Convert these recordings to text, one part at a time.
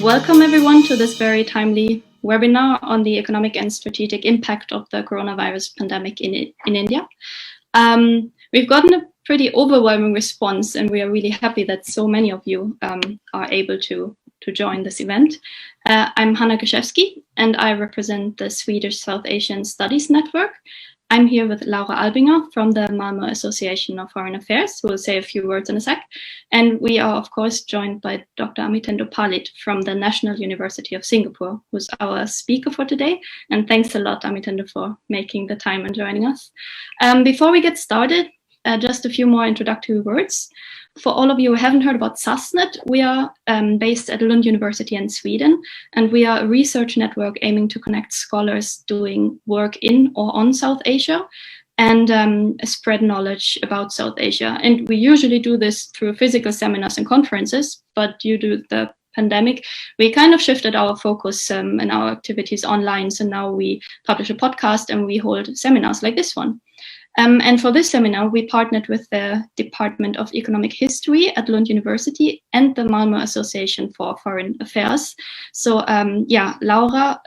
Welcome everyone to this very timely webinar on the economic and strategic impact of the coronavirus pandemic in India. We've gotten a pretty overwhelming response, and we are really happy that so many of you are able to join this event. I'm Hanna Grzewski, and I represent the Swedish South Asian Studies Network. I'm here with Laura Albinger from the Malmö Association of Foreign Affairs, who will say a few words in a sec. And we are, of course, joined by Dr. Amitendu Palit from the National University of Singapore, who's our speaker for today. And thanks a lot, Amitendu, for making the time and joining us. Before we get started, just a few more introductory words. For all of you who haven't heard about Sasnet, we are based at Lund University in Sweden, and we are a research network aiming to connect scholars doing work in or on South Asia and spread knowledge about South Asia. And we usually do this through physical seminars and conferences, but due to the pandemic, we kind of shifted our focus and our activities online. So now we publish a podcast and we hold seminars like this one. And for this seminar, we partnered with the Department of Economic History at Lund University and the Malmö Association for Foreign Affairs. So yeah, Laura,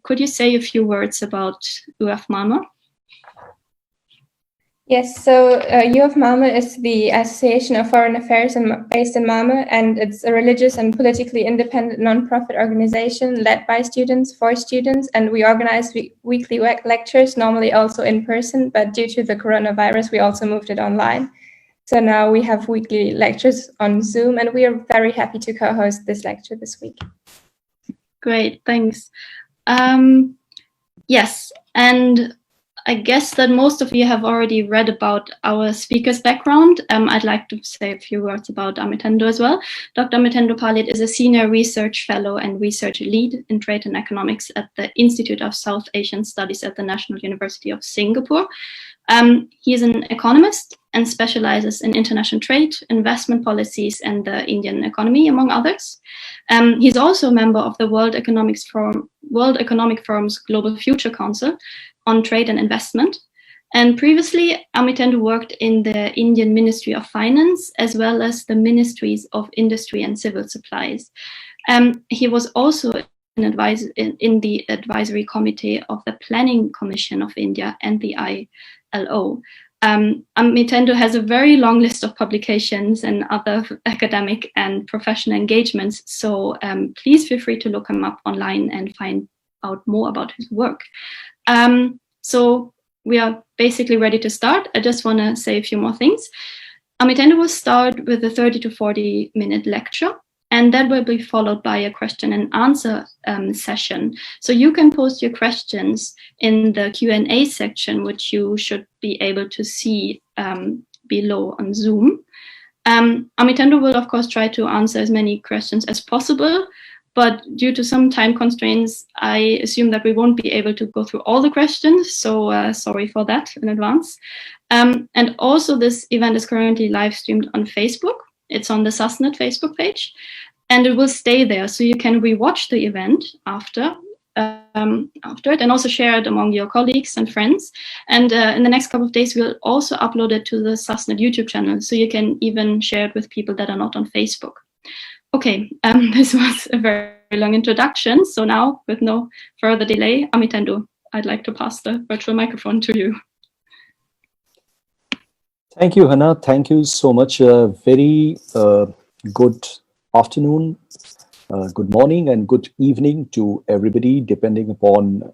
could you say a few words about UF Malmö? Yes, so UF Malmö is the Association of Foreign Affairs based in Malmö, and it's a religious and politically independent non-profit organization led by students for students, and we organize weekly lectures, normally also in person, but due to the coronavirus, we also moved it online. So now we have weekly lectures on Zoom, and we are very happy to co-host this lecture this week. Great, thanks. Yes, and I guess that most of you have already read about our speaker's background. I'd like to say a few words about Amitendu as well. Dr. Amitendu Palit is a senior research fellow and research lead in trade and economics at the Institute of South Asian Studies at the National University of Singapore. He is an economist and specializes in international trade, investment policies, and the Indian economy, among others. He's also a member of the World Economic Forum's Global Future Council on trade and investment. And previously, Amitendu worked in the Indian Ministry of Finance, as well as the Ministries of Industry and Civil Supplies. He was also in the advisory committee of the Planning Commission of India and the ILO. Amitendu has a very long list of publications and other academic and professional engagements, so please feel free to look him up online and find out more about his work. So we are basically ready to start. I just want to say a few more things. Amitendu will start with a 30 to 40 minute lecture, and that will be followed by a question and answer session. So you can post your questions in the Q&A section, which you should be able to see below on Zoom. Amitendu will, of course, try to answer as many questions as possible, but due to some time constraints, I assume that we won't be able to go through all the questions, so sorry for that in advance. And also, this event is currently live streamed on Facebook. It's on the Sasnet Facebook page, and it will stay there, so you can rewatch the event after it, and also share it among your colleagues and friends. And in the next couple of days, we'll also upload it to the Sasnet YouTube channel, so you can even share it with people that are not on Facebook. Okay, this was a very long introduction. So now, with no further delay, Amitendu, I'd like to pass the virtual microphone to you. Thank you, Hannah. Thank you so much. Very good afternoon, good morning, and good evening to everybody, depending upon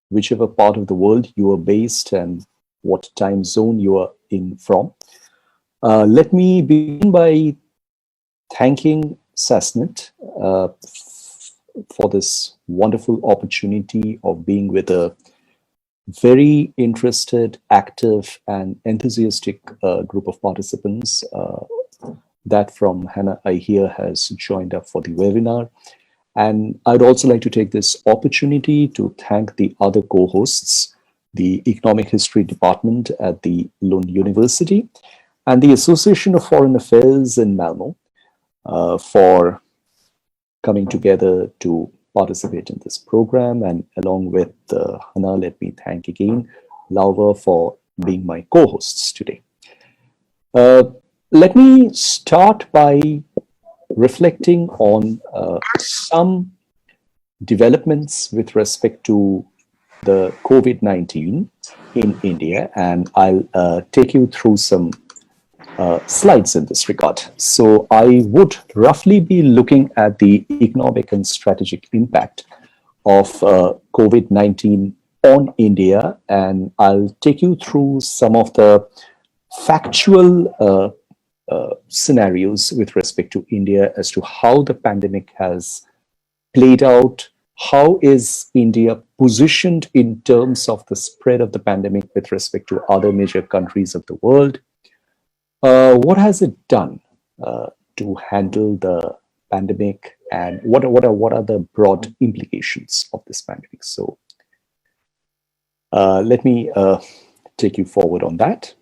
whichever part of the world you are based and what time zone you are in from. Let me begin by thanking Sasnet for this wonderful opportunity of being with a very interested, active, and enthusiastic group of participants that from Hannah, I hear, has joined up for the webinar. And I'd also like to take this opportunity to thank the other co-hosts, the Economic History Department at the Lund University and the Association of Foreign Affairs in Malmö, for coming together to participate in this program. And along with Hannah, let me thank again Laura for being my co-hosts today. Let me start by reflecting on some developments with respect to the COVID-19 in India, and I'll take you through some slides in this regard. So I would roughly be looking at the economic and strategic impact of COVID-19 on India, and I'll take you through some of the factual scenarios with respect to India as to how the pandemic has played out. How is India positioned in terms of the spread of the pandemic with respect to other major countries of the world? What has it done to handle the pandemic, and what are the broad implications of this pandemic? So let me take you forward on that.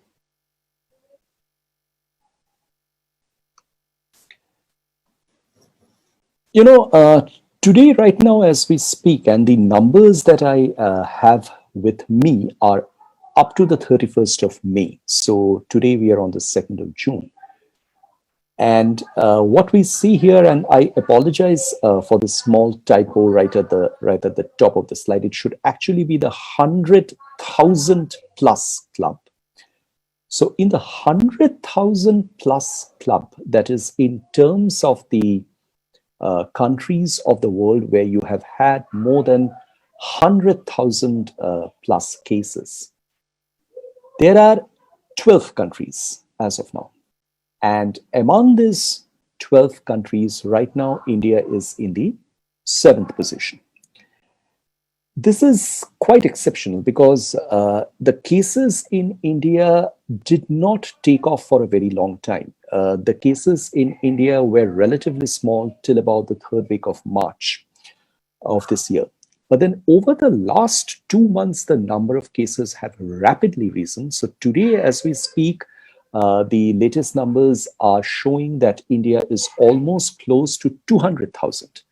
You know, today, right now, as we speak, and the numbers that I have with me are up to the 31st of May. So today we are on the 2nd of June. And what we see here, and I apologize for the small typo right at the top of the slide, it should actually be the 100,000 plus club. So in the 100,000 plus club, that is in terms of the countries of the world where you have had more than 100,000 plus cases, there are 12 countries as of now. And among these 12 countries, right now, India is in the 7th position. This is quite exceptional because the cases in India did not take off for a very long time. The cases in India were relatively small till about the 3rd week of March of this year. But then over the last 2 months, the number of cases have rapidly risen. So today, as we speak, the latest numbers are showing that India is almost close to 200,000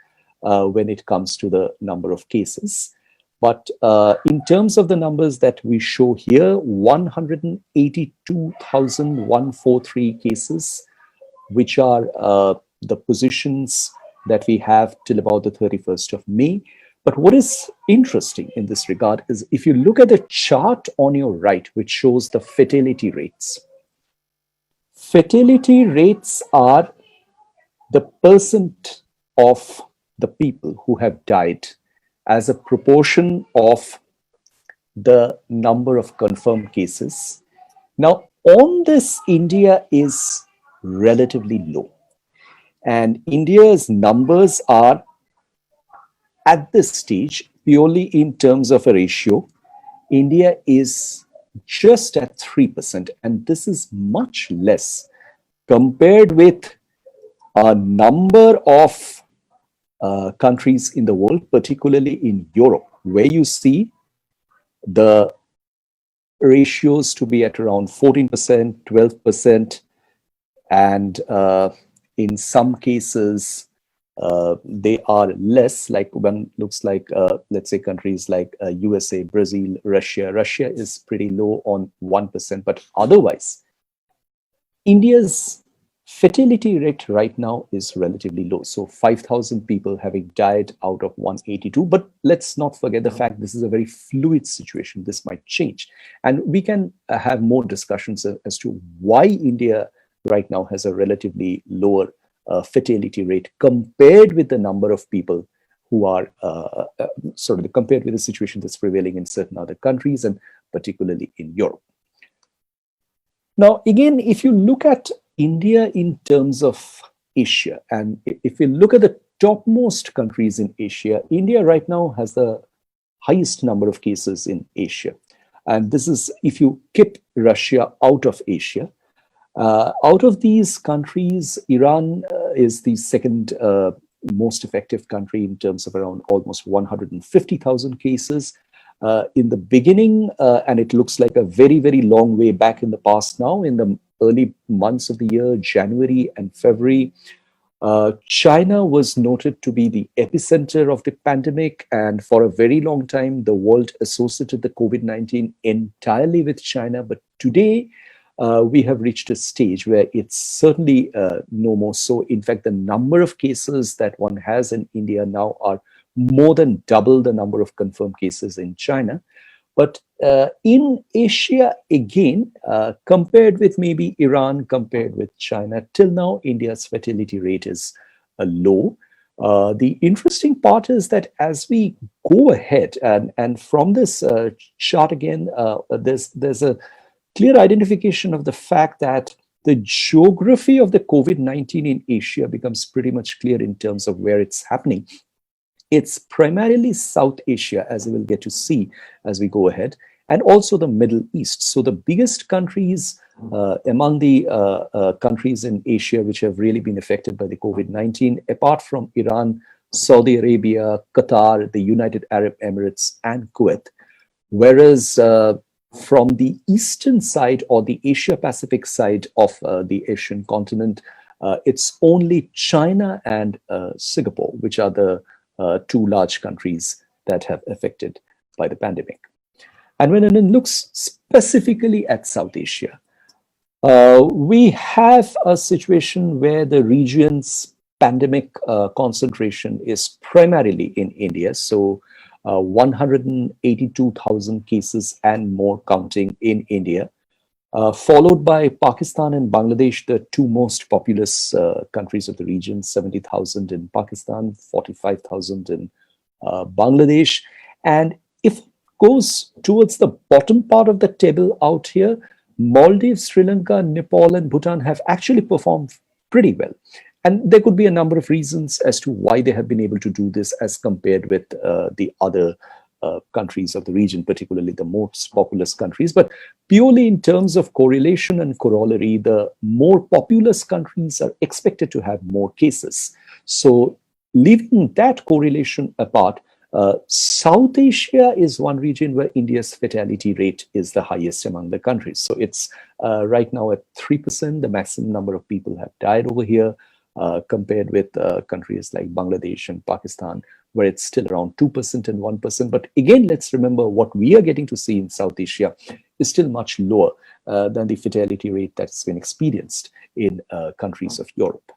when it comes to the number of cases. But in terms of the numbers that we show here, 182,143 cases, which are the positions that we have till about the 31st of May. But what is interesting in this regard is if you look at the chart on your right, which shows the fatality rates. Fatality rates are the percent of the people who have died as a proportion of the number of confirmed cases. Now, on this, India is relatively low. And India's numbers are, at this stage, purely in terms of a ratio, India is just at 3%. And this is much less compared with a number of countries in the world, particularly in Europe, where you see the ratios to be at around 14%, 12%, and in some cases, they are less, like one looks like, let's say, countries like USA, Brazil, Russia. Russia is pretty low on 1%, but otherwise, India's fatality rate right now is relatively low. So 5,000 people having died out of 182. But let's not forget the fact this is a very fluid situation. This might change. And we can have more discussions as to why India right now has a relatively lower fatality rate compared with the number of people who are compared with the situation that's prevailing in certain other countries and particularly in Europe. Now, again, if you look at India in terms of Asia, and if you look at the topmost countries in Asia, India right now has the highest number of cases in Asia. And this is if you keep Russia out of Asia. Out of these countries, Iran is the second most effective country in terms of around almost 150,000 cases. In the beginning, and it looks like a very, very long way back in the past now, in the early months of the year, January and February, China was noted to be the epicenter of the pandemic. And for a very long time, the world associated the COVID-19 entirely with China. But today, we have reached a stage where it's certainly no more so. In fact, the number of cases that one has in India now are more than double the number of confirmed cases in China. But in Asia, again, compared with maybe Iran, compared with China, till now, India's fertility rate is low. The interesting part is that as we go ahead, and from this chart again, there's a clear identification of the fact that the geography of the COVID-19 in Asia becomes pretty much clear in terms of where it's happening. It's primarily South Asia, as we will get to see as we go ahead, and also the Middle East. So the biggest countries among the countries in Asia which have really been affected by the COVID-19, apart from Iran, Saudi Arabia, Qatar, the United Arab Emirates, and Kuwait. Whereas from the eastern side or the Asia Pacific side of the Asian continent, it's only China and Singapore, which are the two large countries that have affected by the pandemic. And when one looks specifically at South Asia, we have a situation where the region's pandemic concentration is primarily in India. So 182,000 cases and more counting in India, followed by Pakistan and Bangladesh, the two most populous countries of the region, 70,000 in Pakistan, 45,000 in Bangladesh. And if it goes towards the bottom part of the table out here, Maldives, Sri Lanka, Nepal, and Bhutan have actually performed pretty well. And there could be a number of reasons as to why they have been able to do this as compared with the other countries of the region, particularly the most populous countries. But purely in terms of correlation and corollary, the more populous countries are expected to have more cases. So leaving that correlation apart, South Asia is one region where India's fatality rate is the highest among the countries. So it's right now at 3%. The maximum number of people have died over here, compared with countries like Bangladesh and Pakistan, where it's still around 2% and 1%. But again, let's remember what we are getting to see in South Asia is still much lower than the fatality rate that's been experienced in countries of Europe.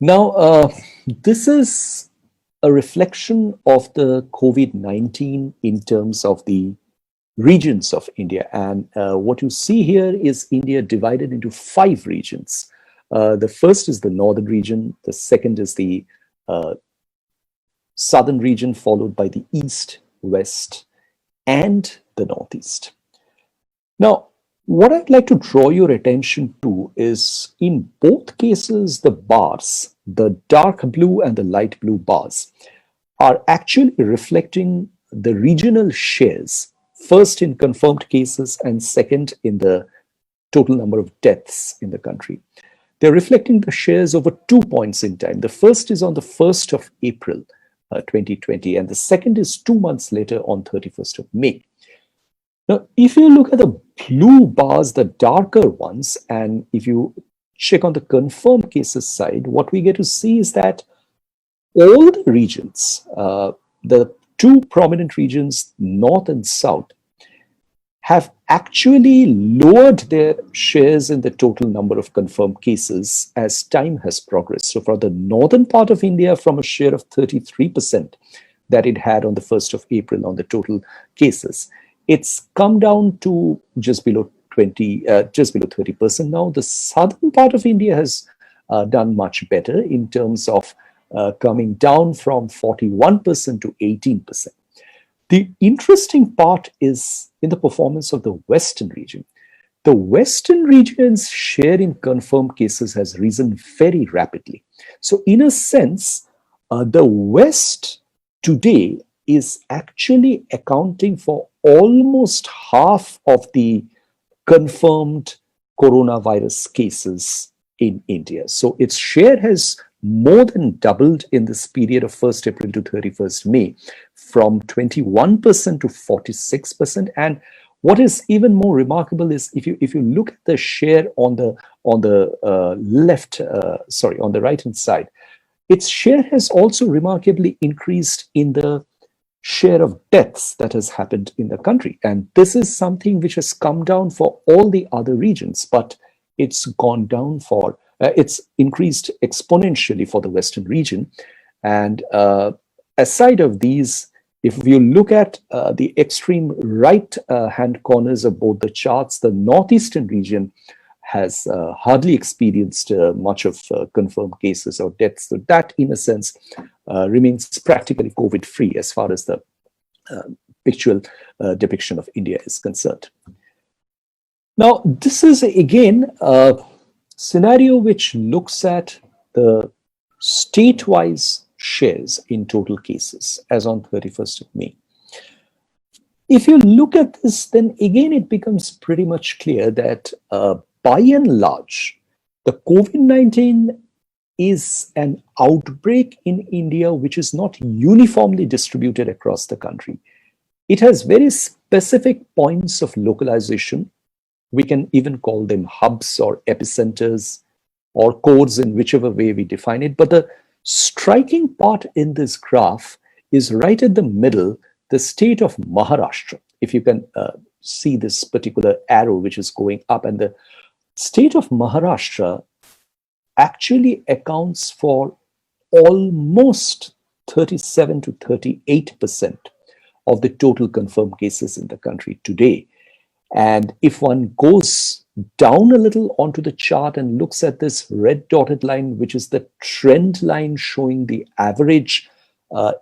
Now, this is a reflection of the COVID-19 in terms of the regions of India. And what you see here is India divided into 5 regions. The first is the northern region, the second is the southern region, followed by the east, west, and the northeast. Now, what I'd like to draw your attention to is in both cases, the bars, the dark blue and the light blue bars, are actually reflecting the regional shares, first in confirmed cases and second in the total number of deaths in the country. They're reflecting the shares over 2 points in time. The first is on the 1st of April, 2020, and the second is 2 months later on 31st of May. Now, if you look at the blue bars, the darker ones, and if you check on the confirmed cases side, what we get to see is that all the regions, the two prominent regions, north and south, have actually lowered their shares in the total number of confirmed cases as time has progressed. So for the northern part of India, from a share of 33% that it had on the 1st of April on the total cases, it's come down to just below 30% now. The southern part of India has done much better in terms of coming down from 41% to 18%. The interesting part is in the performance of the Western region. The Western region's share in confirmed cases has risen very rapidly. So in a sense, the West today is actually accounting for almost half of the confirmed coronavirus cases in India. So its share has more than doubled in this period of 1st April to 31st May, from 21% to 46%. And what is even more remarkable is if you look at the share on the right hand side, its share has also remarkably increased in the share of deaths that has happened in the country. And this is something which has come down for all the other regions, but it's gone down for, it's increased exponentially for the Western region. And aside of these, if you look at the extreme right hand corners of both the charts, the Northeastern region has hardly experienced much of confirmed cases or deaths. So that, in a sense, remains practically COVID-free as far as the pictorial depiction of India is concerned. Now, this is again a scenario which looks at the state-wise shares in total cases as on 31st of May. If you look at this, then again it becomes pretty much clear that by and large, the COVID-19 is an outbreak in India which is not uniformly distributed across the country. It has very specific points of localization. We can even call them hubs or epicenters or codes in whichever way we define it. But the striking part in this graph is right at the middle, the state of Maharashtra. If you can see this particular arrow which is going up, and the state of Maharashtra actually accounts for almost 37 to 38% of the total confirmed cases in the country today. And if one goes down a little onto the chart and looks at this red dotted line, which is the trend line showing the average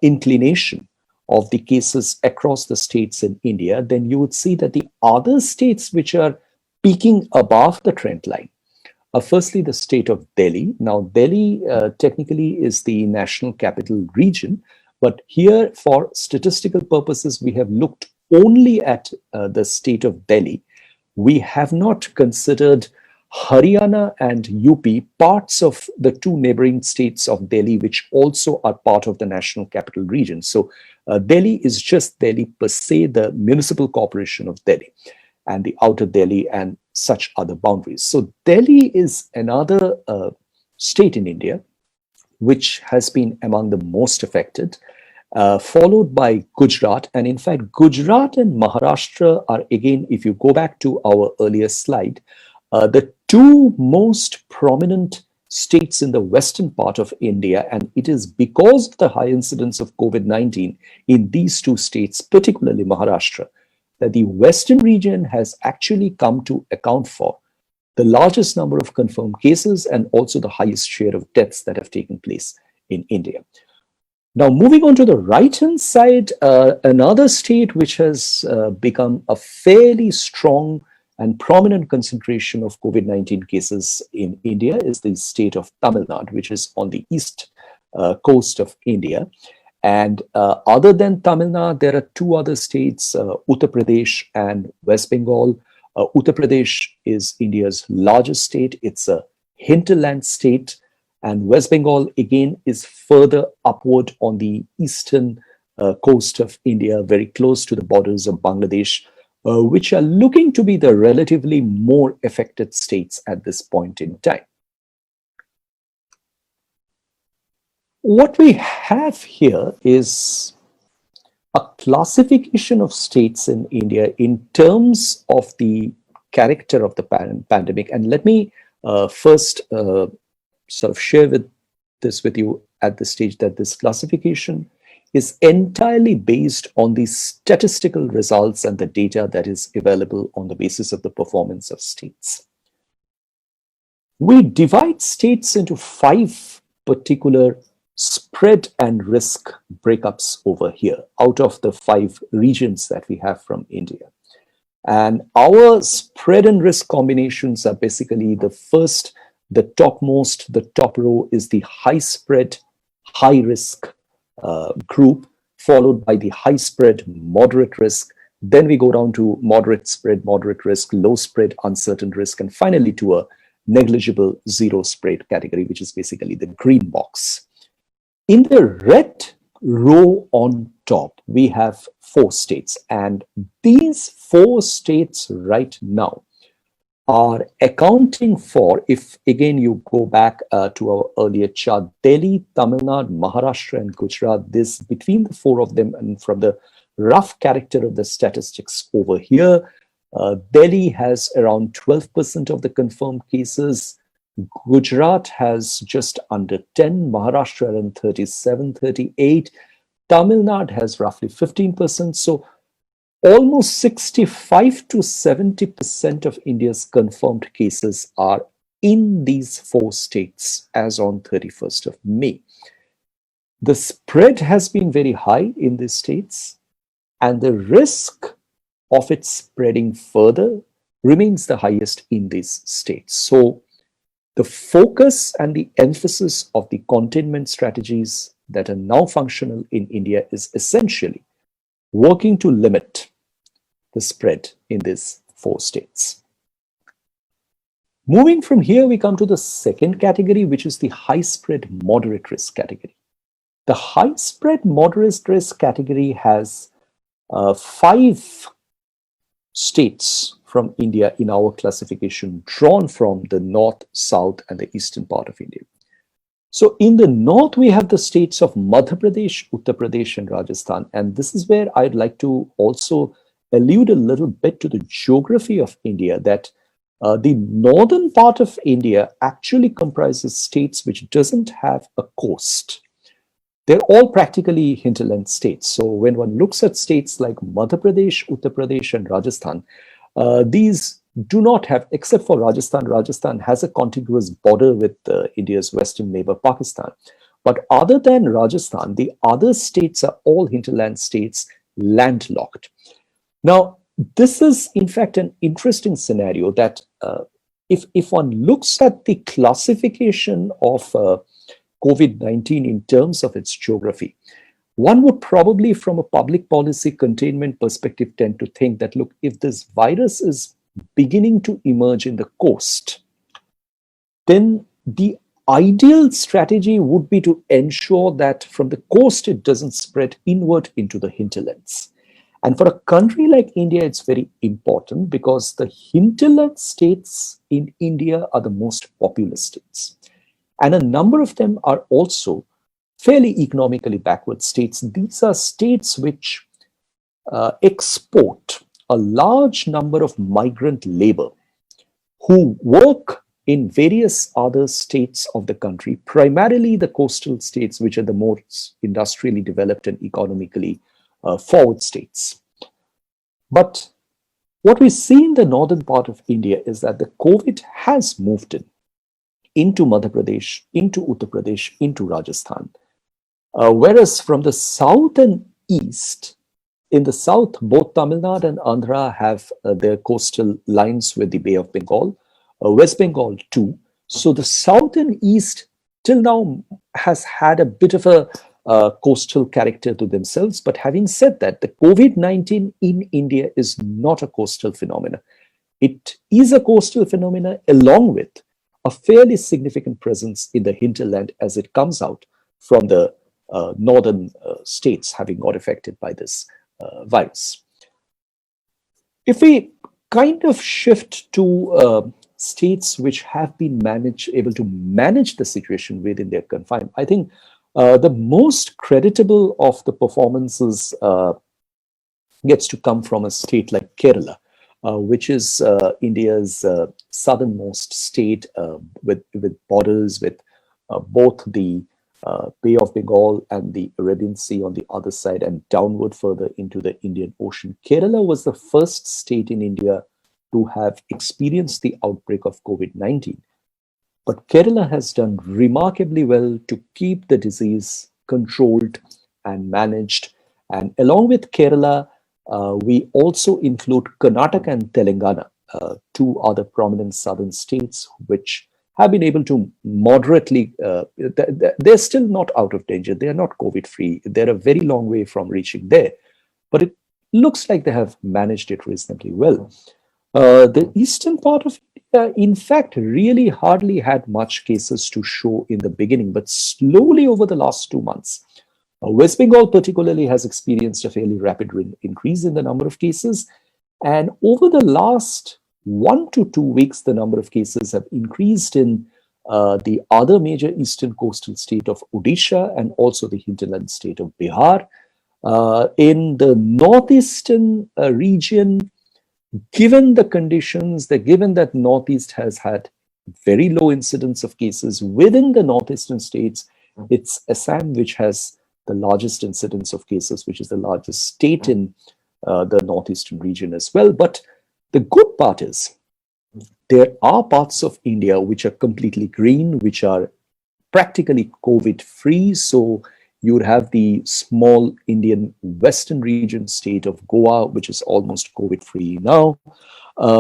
inclination of the cases across the states in India, then you would see that the other states which are peaking above the trend line are firstly the state of Delhi. Now, Delhi technically is the national capital region, but here for statistical purposes, we have looked only at the state of Delhi. We have not considered Haryana and UP, parts of the two neighboring states of Delhi, which also are part of the national capital region. So Delhi is just Delhi per se, the municipal corporation of Delhi, and the outer Delhi and such other boundaries. So Delhi is another state in India which has been among the most affected, followed by Gujarat. And in fact, Gujarat and Maharashtra are, again, if you go back to our earlier slide, the two most prominent states in the western part of India. And it is because of the high incidence of COVID-19 in these two states, particularly Maharashtra, that the western region has actually come to account for the largest number of confirmed cases and also the highest share of deaths that have taken place in India. Now, moving on to the right-hand side, another state which has become a fairly strong and prominent concentration of COVID-19 cases in India is the state of Tamil Nadu, which is on the east coast of India. And other than Tamil Nadu, there are two other states, Uttar Pradesh and West Bengal. Uttar Pradesh is India's largest state. It's a hinterland state. And West Bengal, again, is further upward on the eastern coast of India, very close to the borders of Bangladesh, which are looking to be the relatively more affected states at this point in time. What we have here is a classification of states in India in terms of the character of the pandemic. And let me first sort of share with you at this stage that this classification is entirely based on the statistical results and the data that is available on the basis of the performance of states. We divide states into 5 particular spread and risk breakups over here out of the 5 regions that we have from India. And our spread and risk combinations are basically the first, the topmost, the top row is the high spread, high risk group, followed by the high spread, moderate risk. Then we go down to moderate spread, moderate risk, low spread, uncertain risk, and finally to a negligible zero spread category, which is basically the green box. In the red row on top, we have 4 states, and these 4 states right now are accounting for, if again you go back to our earlier chart, Delhi, Tamil Nadu, Maharashtra, and Gujarat, this between the four of them, and from the rough character of the statistics over here, Delhi has around 12% of the confirmed cases. Gujarat has just under 10, Maharashtra around 37, 38. Tamil Nadu has roughly 15%. So almost 65 to 70% of India's confirmed cases are in these four states as on 31st of May. The spread has been very high in these states, and the risk of it spreading further remains the highest in these states. So the focus and the emphasis of the containment strategies that are now functional in India is essentially working to limit the spread in these four states. Moving from here, we come to the second category, which is the high spread moderate risk category. The high spread moderate risk category has 5 states from India in our classification, drawn from the north, south, and the eastern part of India. So in the north, we have the states of Madhya Pradesh, Uttar Pradesh, and Rajasthan. And this is where I'd like to also allude a little bit to the geography of India, that the northern part of India actually comprises states which doesn't have a coast. They're all practically hinterland states. So when one looks at states like Madhya Pradesh, Uttar Pradesh, and Rajasthan, these do not have, except for Rajasthan. Rajasthan has a contiguous border with India's western neighbor, Pakistan. But other than Rajasthan, the other states are all hinterland states, landlocked. Now, this is in fact an interesting scenario that if one looks at the classification of COVID-19 in terms of its geography, one would probably, from a public policy containment perspective, tend to think that, look, if this virus is beginning to emerge in the coast, then the ideal strategy would be to ensure that from the coast it doesn't spread inward into the hinterlands. And for a country like India, it's very important because the hinterland states in India are the most populous states. And a number of them are also fairly economically backward states. These are states which export a large number of migrant labor who work in various other states of the country, primarily the coastal states, which are the most industrially developed and economically forward states. But what we see in the northern part of India is that the COVID has moved into Madhya Pradesh, into Uttar Pradesh, into Rajasthan. Whereas from the south and east, in the south, both Tamil Nadu and Andhra have their coastal lines with the Bay of Bengal, West Bengal too. So the south and east till now has had a bit of a coastal character to themselves. But having said that, the COVID-19 in India is not a coastal phenomenon. It is a coastal phenomenon along with a fairly significant presence in the hinterland as it comes out from the northern states having got affected by this virus. If we kind of shift to states which have been able to manage the situation within their confinement, I think the most creditable of the performances gets to come from a state like Kerala, which is India's southernmost state with borders with both the Bay of Bengal and the Arabian Sea on the other side and downward further into the Indian Ocean. Kerala was the first state in India to have experienced the outbreak of COVID-19. But Kerala has done remarkably well to keep the disease controlled and managed. And along with Kerala, we also include Karnataka and Telangana, two other prominent southern states, which have been able to moderately, they're still not out of danger. They are not COVID-free. They're a very long way from reaching there. But it looks like they have managed it reasonably well. The eastern part of India, in fact, really hardly had much cases to show in the beginning, but slowly over the last 2 months, West Bengal particularly has experienced a fairly rapid increase in the number of cases. And over the last 1 to 2 weeks, the number of cases have increased in the other major eastern coastal state of Odisha and also the hinterland state of Bihar. In the northeastern region, given the conditions, given that Northeast has had very low incidence of cases within the northeastern states, it's Assam which has the largest incidence of cases, which is the largest state in the northeastern region as well. But the good part is there are parts of India which are completely green, which are practically COVID-free. So you would have the small Indian western region state of Goa, which is almost COVID-free now,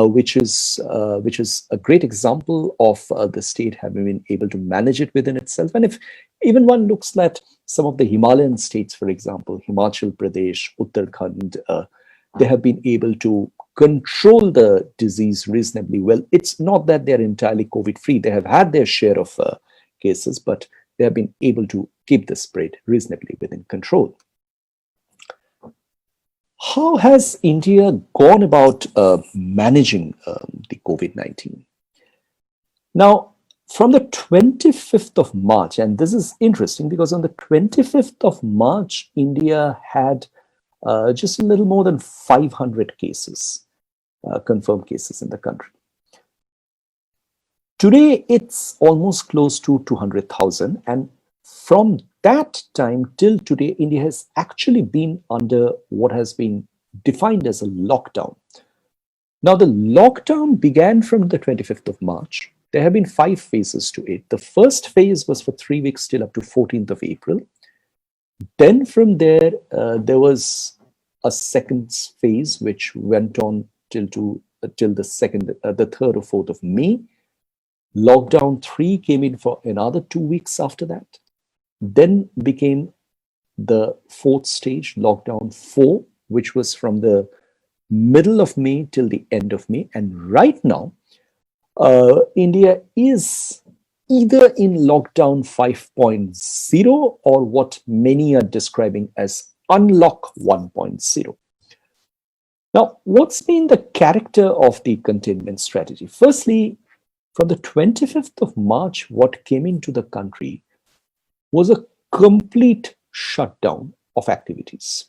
which is a great example of the state having been able to manage it within itself. And if even one looks at some of the Himalayan states, for example, Himachal Pradesh, Uttarakhand, they have been able to control the disease reasonably well. It's not that they're entirely COVID-free. They have had their share of cases, but they have been able to keep the spread reasonably within control. How has India gone about managing the COVID-19? Now, from the 25th of March, and this is interesting because on the 25th of March, India had just a little more than 500 cases, confirmed cases in the country. Today, it's almost close to 200,000. And from that time till today, India has actually been under what has been defined as a lockdown. Now, the lockdown began from the 25th of March. There have been 5 phases to it. The first phase was for 3 weeks till up to 14th of April. Then from there, there was a second phase, which went on till the 3rd or 4th of May. Lockdown 3 came in for another 2 weeks after that. Then became the 4th stage, lockdown 4, which was from the middle of May till the end of May. And right now, India is either in lockdown 5.0 or what many are describing as unlock 1.0. Now, what's been the character of the containment strategy? Firstly, from the 25th of March, what came into the country was a complete shutdown of activities.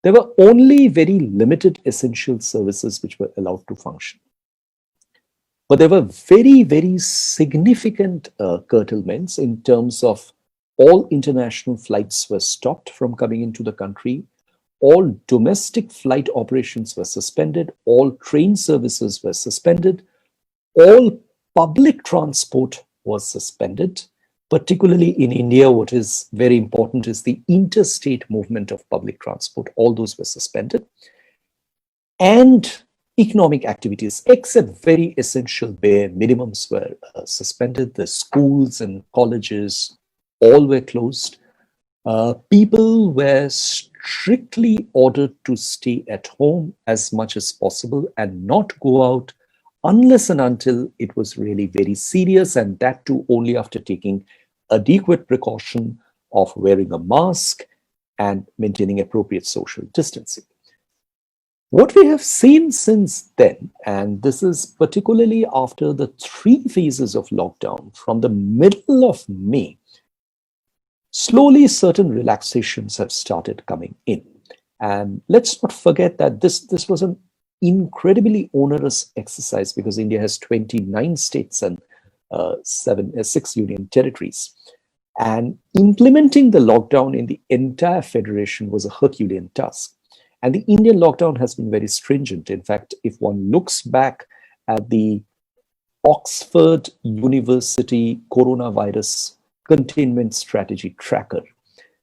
There were only very limited essential services which were allowed to function. But there were very, very significant curtailments in terms of all international flights were stopped from coming into the country. All domestic flight operations were suspended. All train services were suspended. All public transport was suspended. Particularly in India, what is very important is the interstate movement of public transport. All those were suspended. And economic activities, except very essential bare minimums, were suspended. The schools and colleges all were closed. People were strictly ordered to stay at home as much as possible and not go out unless and until it was really very serious, and that too only after taking adequate precaution of wearing a mask and maintaining appropriate social distancing. What we have seen since then, and this is particularly after the 3 phases of lockdown from the middle of May, slowly certain relaxations have started coming in. And let's not forget that this was an incredibly onerous exercise because India has 29 states and 6 union territories. And implementing the lockdown in the entire federation was a Herculean task. And the Indian lockdown has been very stringent. In fact, if one looks back at the Oxford University coronavirus containment strategy tracker,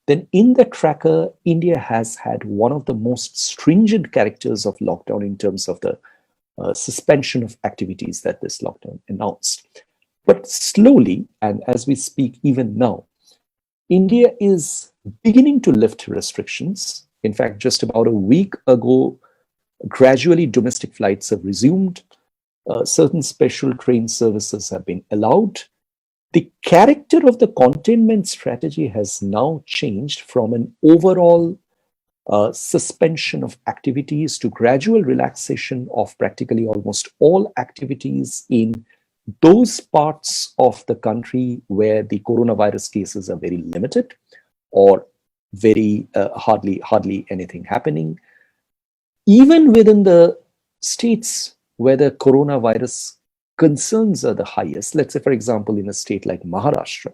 then in the tracker, India has had one of the most stringent characters of lockdown in terms of the suspension of activities that this lockdown announced. But slowly, and as we speak even now, India is beginning to lift restrictions. In fact, just about a week ago, gradually domestic flights have resumed. Certain special train services have been allowed. The character of the containment strategy has now changed from an overall suspension of activities to gradual relaxation of practically almost all activities in those parts of the country where the coronavirus cases are very limited or very hardly anything happening. Even within the states where the coronavirus concerns are the highest, let's say, for example, in a state like Maharashtra,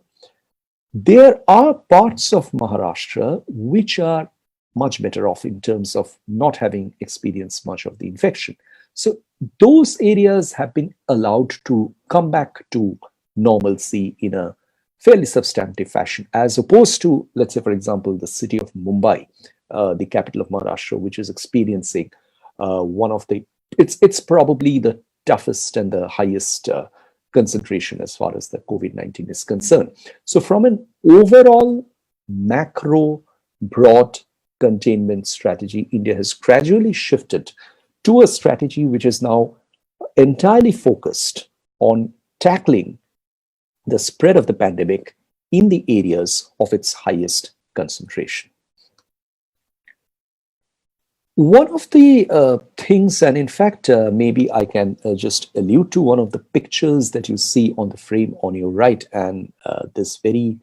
there are parts of Maharashtra which are much better off in terms of not having experienced much of the infection. So those areas have been allowed to come back to normalcy in a fairly substantive fashion, as opposed to, let's say, for example, the city of Mumbai, the capital of Maharashtra, which is experiencing one of the, it's probably the toughest and the highest concentration as far as the COVID-19 is concerned. So from an overall macro broad containment strategy, India has gradually shifted to a strategy which is now entirely focused on tackling the spread of the pandemic in the areas of its highest concentration. One of the things, and in fact, maybe I can just allude to one of the pictures that you see on the frame on your right, and this very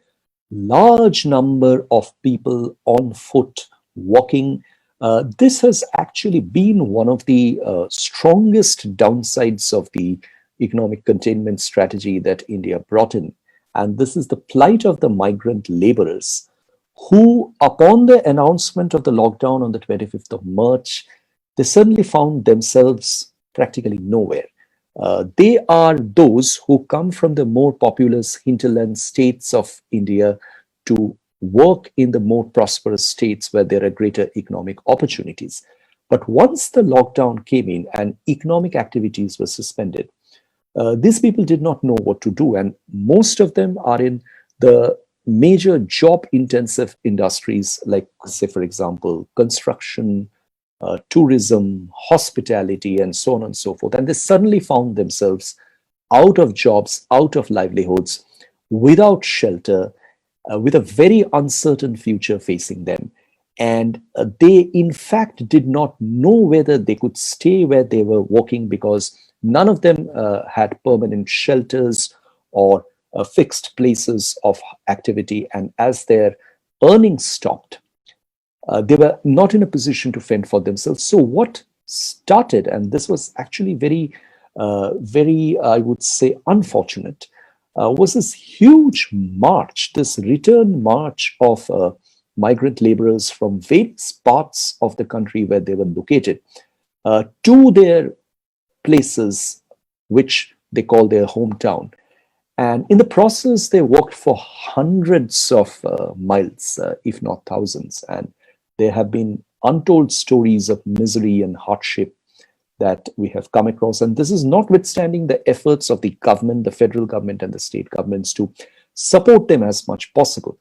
large number of people on foot walking. This has actually been one of the strongest downsides of the economic containment strategy that India brought in. And this is the plight of the migrant laborers who, upon the announcement of the lockdown on the 25th of March, they suddenly found themselves practically nowhere. They are those who come from the more populous hinterland states of India to work in the more prosperous states where there are greater economic opportunities. But once the lockdown came in and economic activities were suspended, these people did not know what to do. And most of them are in the major job-intensive industries like, say, for example, construction, tourism, hospitality, and so on and so forth. And they suddenly found themselves out of jobs, out of livelihoods, without shelter, with a very uncertain future facing them. And they, in fact, did not know whether they could stay where they were working because none of them had permanent shelters or fixed places of activity. And as their earnings stopped, they were not in a position to fend for themselves. So what started, and this was actually very, I would say, unfortunate, was this huge march, this return march of migrant laborers from various parts of the country where they were located to their places, which they call their hometown. And in the process, they walked for hundreds of miles, if not thousands. And there have been untold stories of misery and hardship that we have come across. And this is notwithstanding the efforts of the government, the federal government and the state governments to support them as much possible.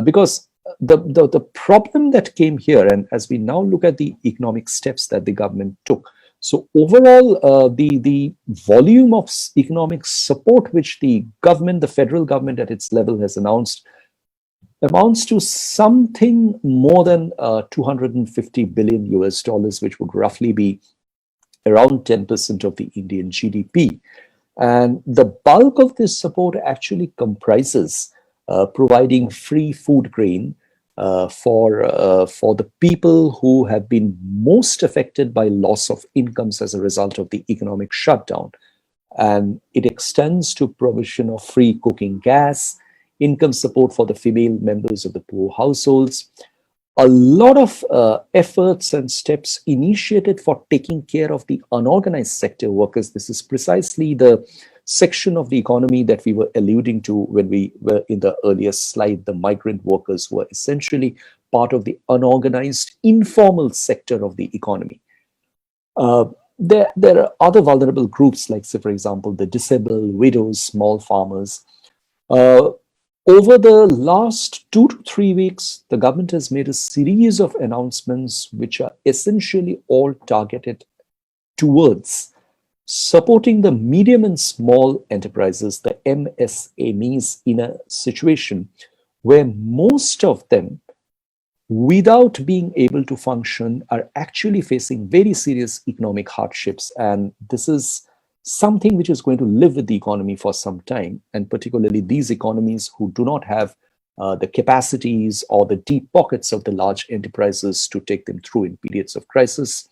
Because the problem that came here, and as we now look at the economic steps that the government took, so overall, the volume of economic support which the government, the federal government at its level has announced, amounts to something more than 250 billion US dollars, which would roughly be around 10% of the Indian GDP. And the bulk of this support actually comprises providing free food grain for the people who have been most affected by loss of incomes as a result of the economic shutdown. And it extends to provision of free cooking gas, income support for the female members of the poor households, a lot of efforts and steps initiated for taking care of the unorganized sector workers. This is precisely the section of the economy that we were alluding to when we were in the earlier slide. The migrant workers were essentially part of the unorganized, informal sector of the economy. There are other vulnerable groups like, say, for example, the disabled, widows, small farmers. Over the last 2 to 3 weeks, the government has made a series of announcements which are essentially all targeted towards supporting the medium and small enterprises, the MSMEs, in a situation where most of them without being able to function, are actually facing very serious economic hardships. And this is something which is going to live with the economy for some time, and particularly these economies who do not have the capacities or the deep pockets of the large enterprises to take them through in periods of crisis.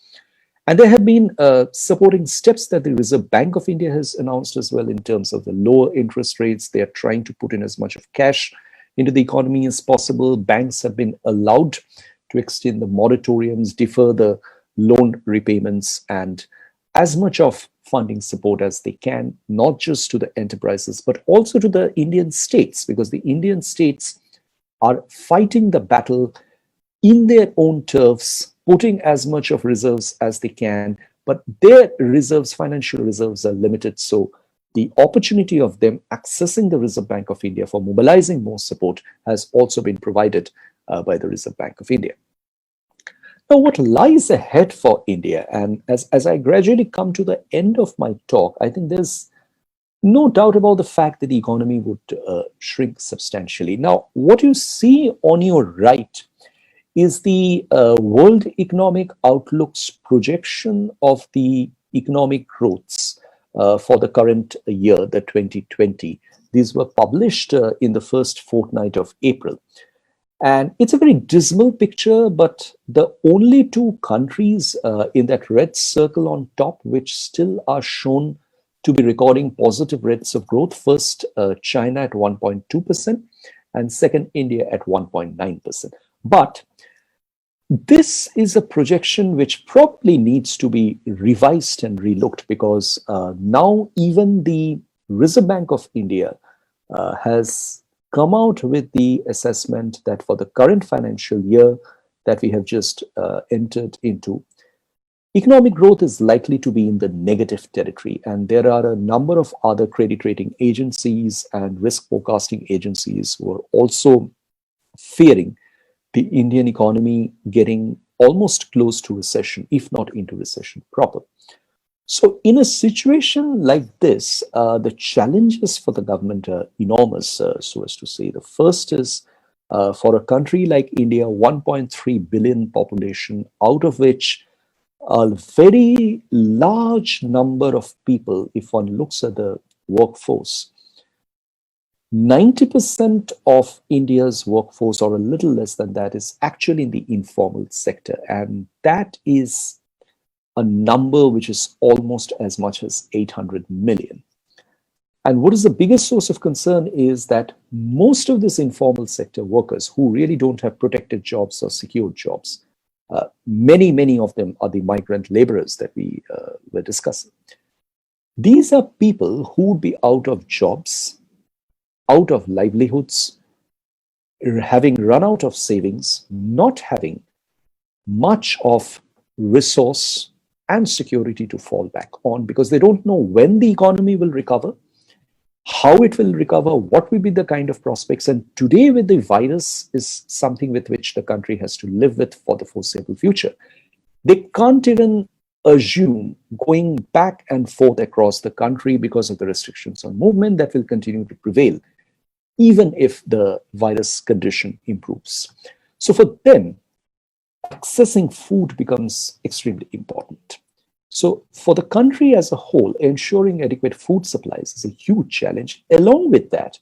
And there have been supporting steps that the Reserve Bank of India has announced as well in terms of the lower interest rates. They are trying to put in as much of cash into the economy as possible. Banks have been allowed to extend the moratoriums, defer the loan repayments, and as much of funding support as they can, not just to the enterprises, but also to the Indian states, because the Indian states are fighting the battle in their own turfs, putting as much of reserves as they can, but their reserves, financial reserves, are limited. So the opportunity of them accessing the Reserve Bank of India for mobilizing more support has also been provided by the Reserve Bank of India. Now, what lies ahead for India? And as I gradually come to the end of my talk, I think there's no doubt about the fact that the economy would shrink substantially. Now, what you see on your right is the World Economic Outlook's projection of the economic growths for the current year, the 2020. These were published in the first fortnight of April. And it's a very dismal picture, but the only two countries in that red circle on top, which still are shown to be recording positive rates of growth, first China at 1.2%, and second India at 1.9%. But this is a projection which probably needs to be revised and relooked, because now even the Reserve Bank of India has come out with the assessment that for the current financial year that we have just entered into, economic growth is likely to be in the negative territory. And there are a number of other credit rating agencies and risk forecasting agencies who are also fearing the Indian economy getting almost close to recession, if not into recession proper. So in a situation like this, the challenges for the government are enormous, so as to say. The first is for a country like India, 1.3 billion population, out of which a very large number of people, if one looks at the workforce, 90% of India's workforce, or a little less than that, is actually in the informal sector. And that is a number which is almost as much as 800 million. And what is the biggest source of concern is that most of these informal sector workers who really don't have protected jobs or secured jobs, many of them are the migrant laborers that we were discussing. These are people who would be out of jobs, out of livelihoods, having run out of savings, not having much of resource and security to fall back on, because they don't know when the economy will recover, how it will recover, what will be the kind of prospects. And today with the virus is something with which the country has to live with for the foreseeable future. They can't even assume going back and forth across the country because of the restrictions on movement that will continue to prevail, even if the virus condition improves. So for them, accessing food becomes extremely important. So for the country as a whole, ensuring adequate food supplies is a huge challenge. Along with that,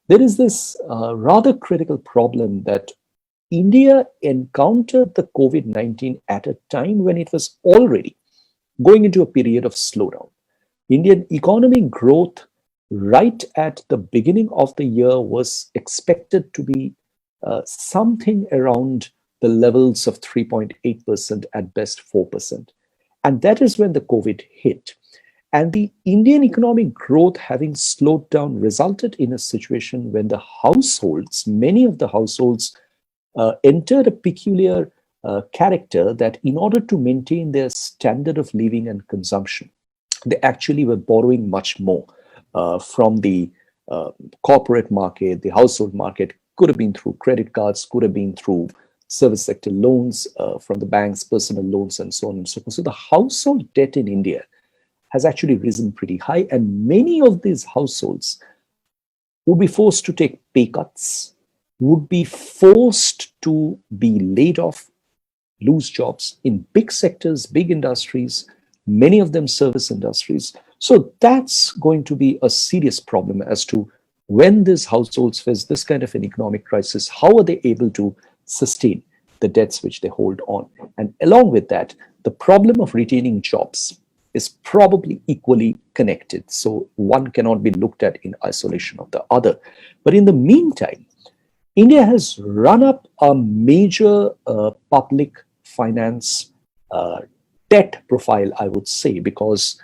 there is this rather critical problem that India encountered the COVID-19 at a time when it was already going into a period of slowdown. Indian economic growth right at the beginning of the year was expected to be something around the levels of 3.8%, at best 4%. And that is when the COVID hit. And the Indian economic growth having slowed down resulted in a situation when the households, many of the households, entered a peculiar character that in order to maintain their standard of living and consumption, they actually were borrowing much more from the corporate market. The household market could have been through credit cards, could have been through service sector loans from the banks, personal loans, and so on and so forth. So the household debt in India has actually risen pretty high, and many of these households would be forced to take pay cuts, would be forced to be laid off, lose jobs in big sectors, big industries, many of them service industries. So that's going to be a serious problem as to when these households face this kind of an economic crisis, how are they able to sustain the debts which they hold on? And along with that, the problem of retaining jobs is probably equally connected. So one cannot be looked at in isolation of the other. But in the meantime, India has run up a major public finance debt profile, I would say, because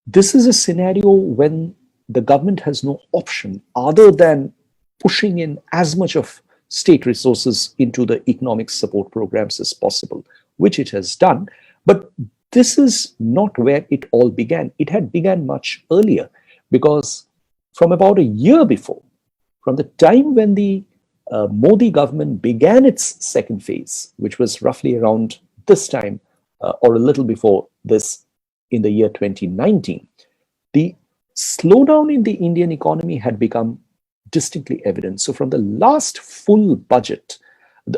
this is a scenario when the government has no option other than pushing in as much of state resources into the economic support programs as possible, which it has done. But this is not where it all began. It had begun much earlier, because from about a year before, from the time when the Modi government began its second phase, which was roughly around this time or a little before this in the year 2019, the slowdown in the Indian economy had become distinctly evident. So from the last full budget,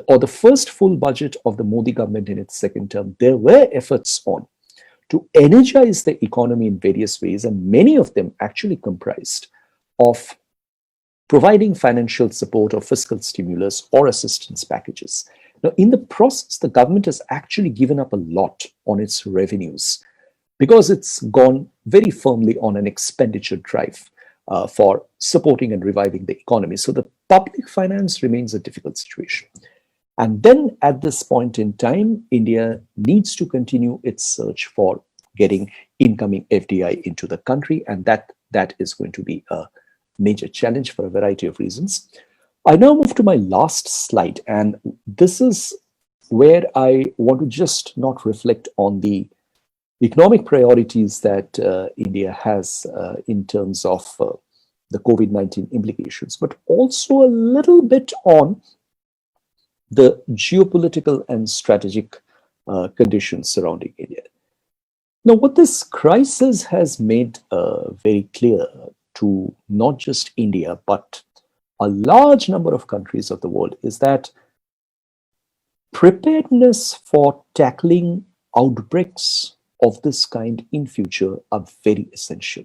or the first full budget of the Modi government in its second term, there were efforts on to energize the economy in various ways, and many of them actually comprised of providing financial support or fiscal stimulus or assistance packages. Now, in the process, the government has actually given up a lot on its revenues because it's gone very firmly on an expenditure drive for supporting and reviving the economy. So the public finance remains a difficult situation. And then at this point in time, India needs to continue its search for getting incoming FDI into the country, and that is going to be a major challenge for a variety of reasons. I now move to my last slide, and this is where I want to just not reflect on the economic priorities that India has in terms of the COVID-19 implications, but also a little bit on the geopolitical and strategic conditions surrounding India. Now, what this crisis has made very clear to not just India, but a large number of countries of the world is that preparedness for tackling outbreaks of this kind in future are very essential.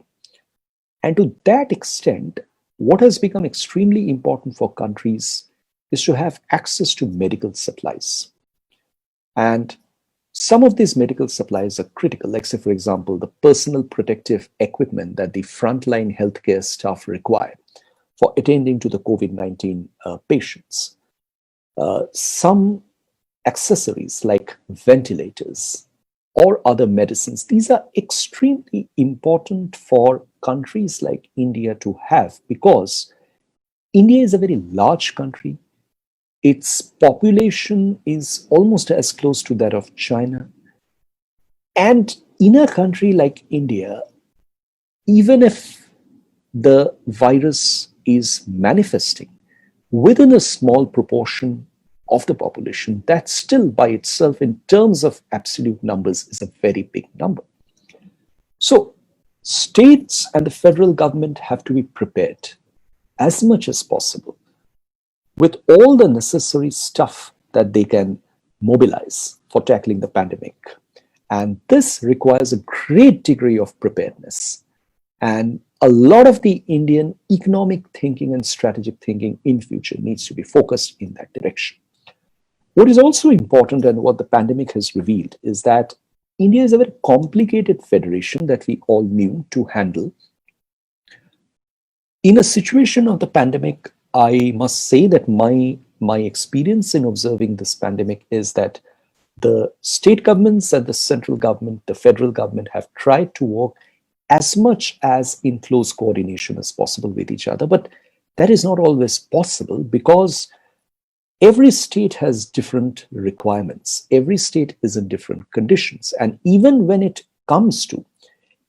And to that extent, what has become extremely important for countries is to have access to medical supplies. And some of these medical supplies are critical, like say, for example, the personal protective equipment that the frontline healthcare staff require for attending to the COVID-19 patients. Some accessories like ventilators or other medicines, these are extremely important for countries like India to have, because India is a very large country. Its population is almost as close to that of China. And in a country like India, even if the virus is manifesting within a small proportion of the population, that still by itself, in terms of absolute numbers, is a very big number. So states and the federal government have to be prepared as much as possible with all the necessary stuff that they can mobilize for tackling the pandemic. And this requires a great degree of preparedness. And a lot of the Indian economic thinking and strategic thinking in future needs to be focused in that direction. What is also important, and what the pandemic has revealed, is that India is a very complicated federation that we all knew to handle. In a situation of the pandemic, I must say that my experience in observing this pandemic is that the state governments and the central government, the federal government, have tried to work as much as in close coordination as possible with each other. But that is not always possible, because every state has different requirements. Every state is in different conditions. And even when it comes to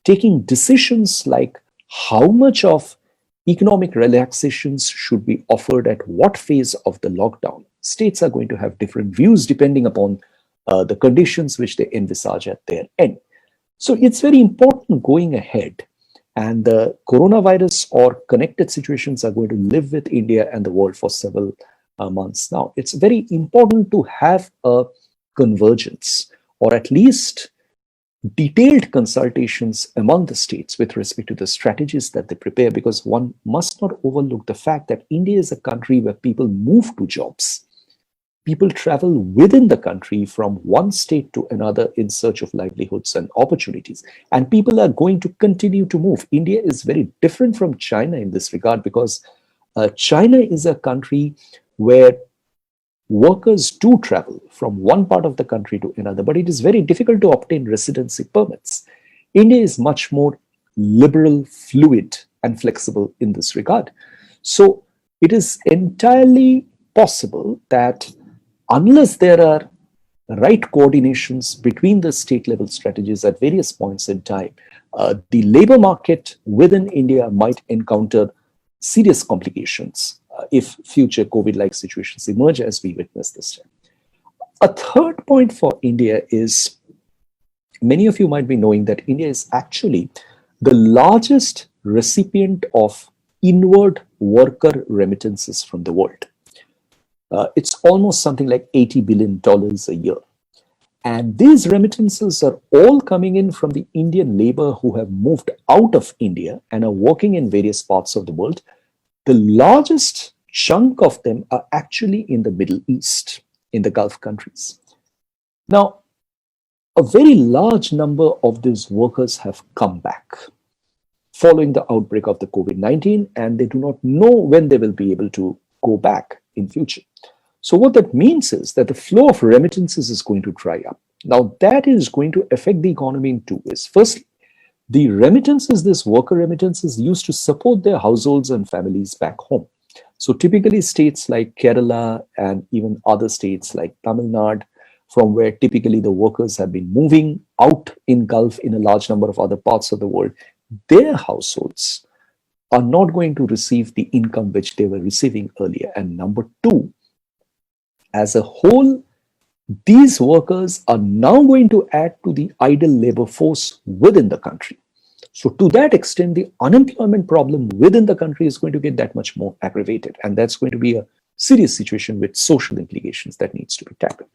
taking decisions like how much of economic relaxations should be offered at what phase of the lockdown, states are going to have different views depending upon the conditions which they envisage at their end. So it's very important going ahead And the coronavirus or connected situations are going to live with India and the world for several months now. It's very important to have a convergence, or at least detailed consultations among the states with respect to the strategies that they prepare, because one must not overlook the fact that India is a country where people move to jobs. People travel within the country from one state to another in search of livelihoods and opportunities. And people are going to continue to move. India is very different from China in this regard, because China is a country where workers do travel from one part of the country to another, but it is very difficult to obtain residency permits. India is much more liberal, fluid, and flexible in this regard. So it is entirely possible that unless there are right coordinations between the state level strategies at various points in time, the labor market within India might encounter serious complications if future COVID-like situations emerge as we witness this time. A third point for India is, many of you might be knowing that India is actually the largest recipient of inward worker remittances from the world. It's almost something like $80 billion a year. And these remittances are all coming in from the Indian labor who have moved out of India and are working in various parts of the world. The largest chunk of them are actually in the Middle East, in the Gulf countries. Now, a very large number of these workers have come back following the outbreak of the COVID-19, and they do not know when they will be able to go back in future. So what that means is that the flow of remittances is going to dry up. Now, that is going to affect the economy in two ways. Firstly, the remittances, this worker remittances, used to support their households and families back home. So typically states like Kerala and even other states like Tamil Nadu, from where typically the workers have been moving out in Gulf, in a large number of other parts of the world, their households are not going to receive the income which they were receiving earlier. And number two, as a whole, these workers are now going to add to the idle labor force within the country. So to that extent, the unemployment problem within the country is going to get that much more aggravated. And that's going to be a serious situation with social implications that needs to be tackled.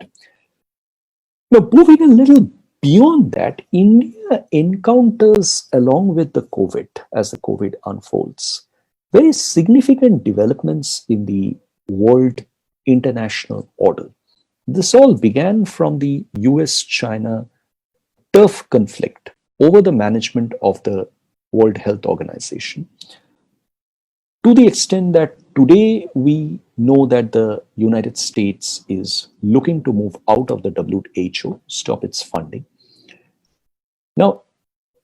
Now, moving a little beyond that, India encounters, along with the COVID, as the COVID unfolds, very significant developments in the world international order. This all began from the US-China turf conflict over the management of the World Health Organization, to the extent that today we know that the United States is looking to move out of the WHO, stop its funding. Now,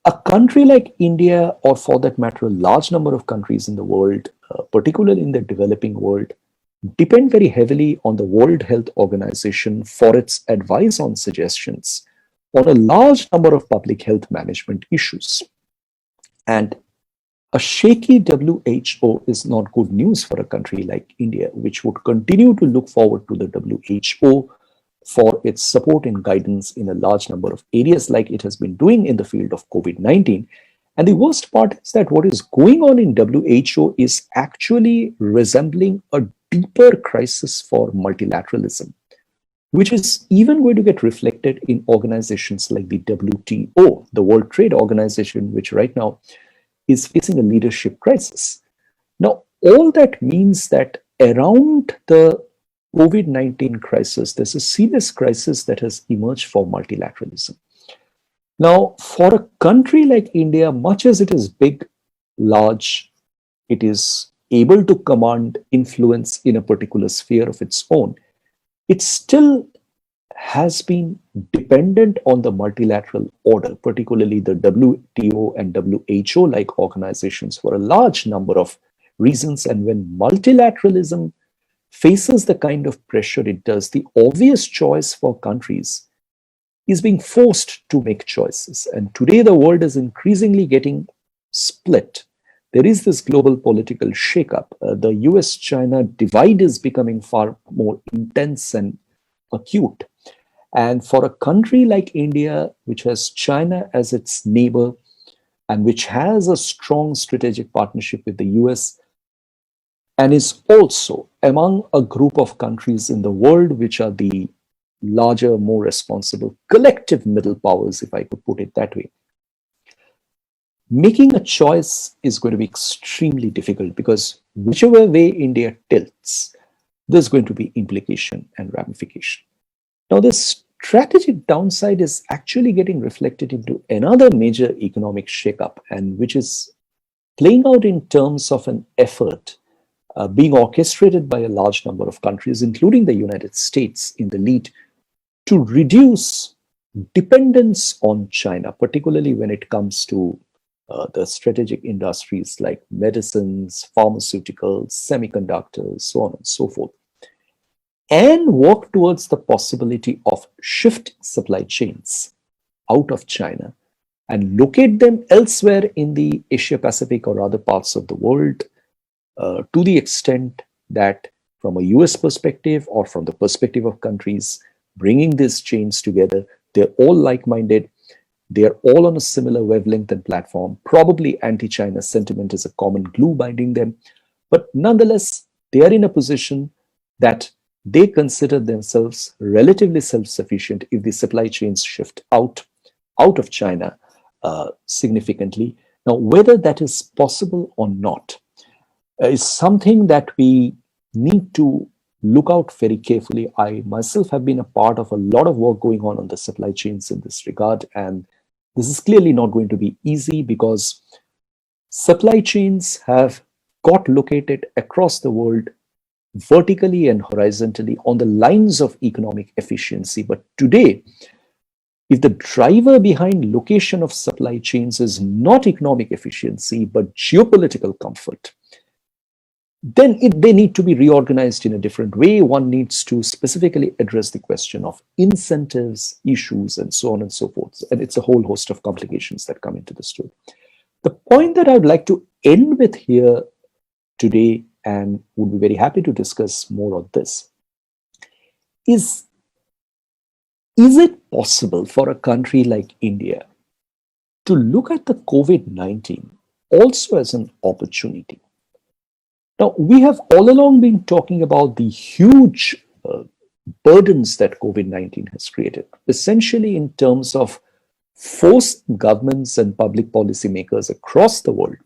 a country like India, or for that matter, a large number of countries in the world, particularly in the developing world, depend very heavily on the World Health Organization for its advice on suggestions on a large number of public health management issues. And a shaky WHO is not good news for a country like India, which would continue to look forward to the WHO for its support and guidance in a large number of areas, like it has been doing in the field of COVID-19. And the worst part is that what is going on in WHO is actually resembling a deeper crisis for multilateralism, which is even going to get reflected in organizations like the WTO, the World Trade Organization, which right now is facing a leadership crisis. Now, all that means that around the COVID-19 crisis, there's a serious crisis that has emerged for multilateralism. Now, for a country like India, much as it is big, large, it is able to command influence in a particular sphere of its own, it still has been dependent on the multilateral order, particularly the WTO and WHO-like organizations, for a large number of reasons. And when multilateralism faces the kind of pressure it does, the obvious choice for countries is being forced to make choices. And today the world is increasingly getting split. There is this global political shakeup. The US-China divide is becoming far more intense and acute. And for a country like India, which has China as its neighbor and which has a strong strategic partnership with the US, and is also among a group of countries in the world which are the larger, more responsible collective middle powers, if I could put it that way. Making a choice is going to be extremely difficult because whichever way India tilts, there's going to be implication and ramification. Now, this strategic downside is actually getting reflected into another major economic shakeup, and which is playing out in terms of an effort being orchestrated by a large number of countries, including the United States in the lead, to reduce dependence on China, particularly when it comes to the strategic industries like medicines, pharmaceuticals, semiconductors, so on and so forth, and work towards the possibility of shifting supply chains out of China and locate them elsewhere in the Asia Pacific or other parts of the world, to the extent that from a US perspective or from the perspective of countries bringing these chains together, they're all like-minded, they're all on a similar wavelength and platform. Probably anti-China sentiment is a common glue binding them, but nonetheless, they are in a position that they consider themselves relatively self-sufficient if the supply chains shift out of China significantly. Now, whether that is possible or not is something that we need to look out very carefully. I myself have been a part of a lot of work going on the supply chains in this regard, and this is clearly not going to be easy because supply chains have got located across the world vertically and horizontally on the lines of economic efficiency. But today, if the driver behind location of supply chains is not economic efficiency, but geopolitical comfort, then they need to be reorganized in a different way. One needs to specifically address the question of incentives, issues, and so on and so forth. And it's a whole host of complications that come into the story. The point that I would like to end with here today, and would be very happy to discuss more on this, is it possible for a country like India to look at the COVID-19 also as an opportunity? Now, we have all along been talking about the huge burdens that COVID-19 has created, essentially in terms of forced governments and public policy makers across the world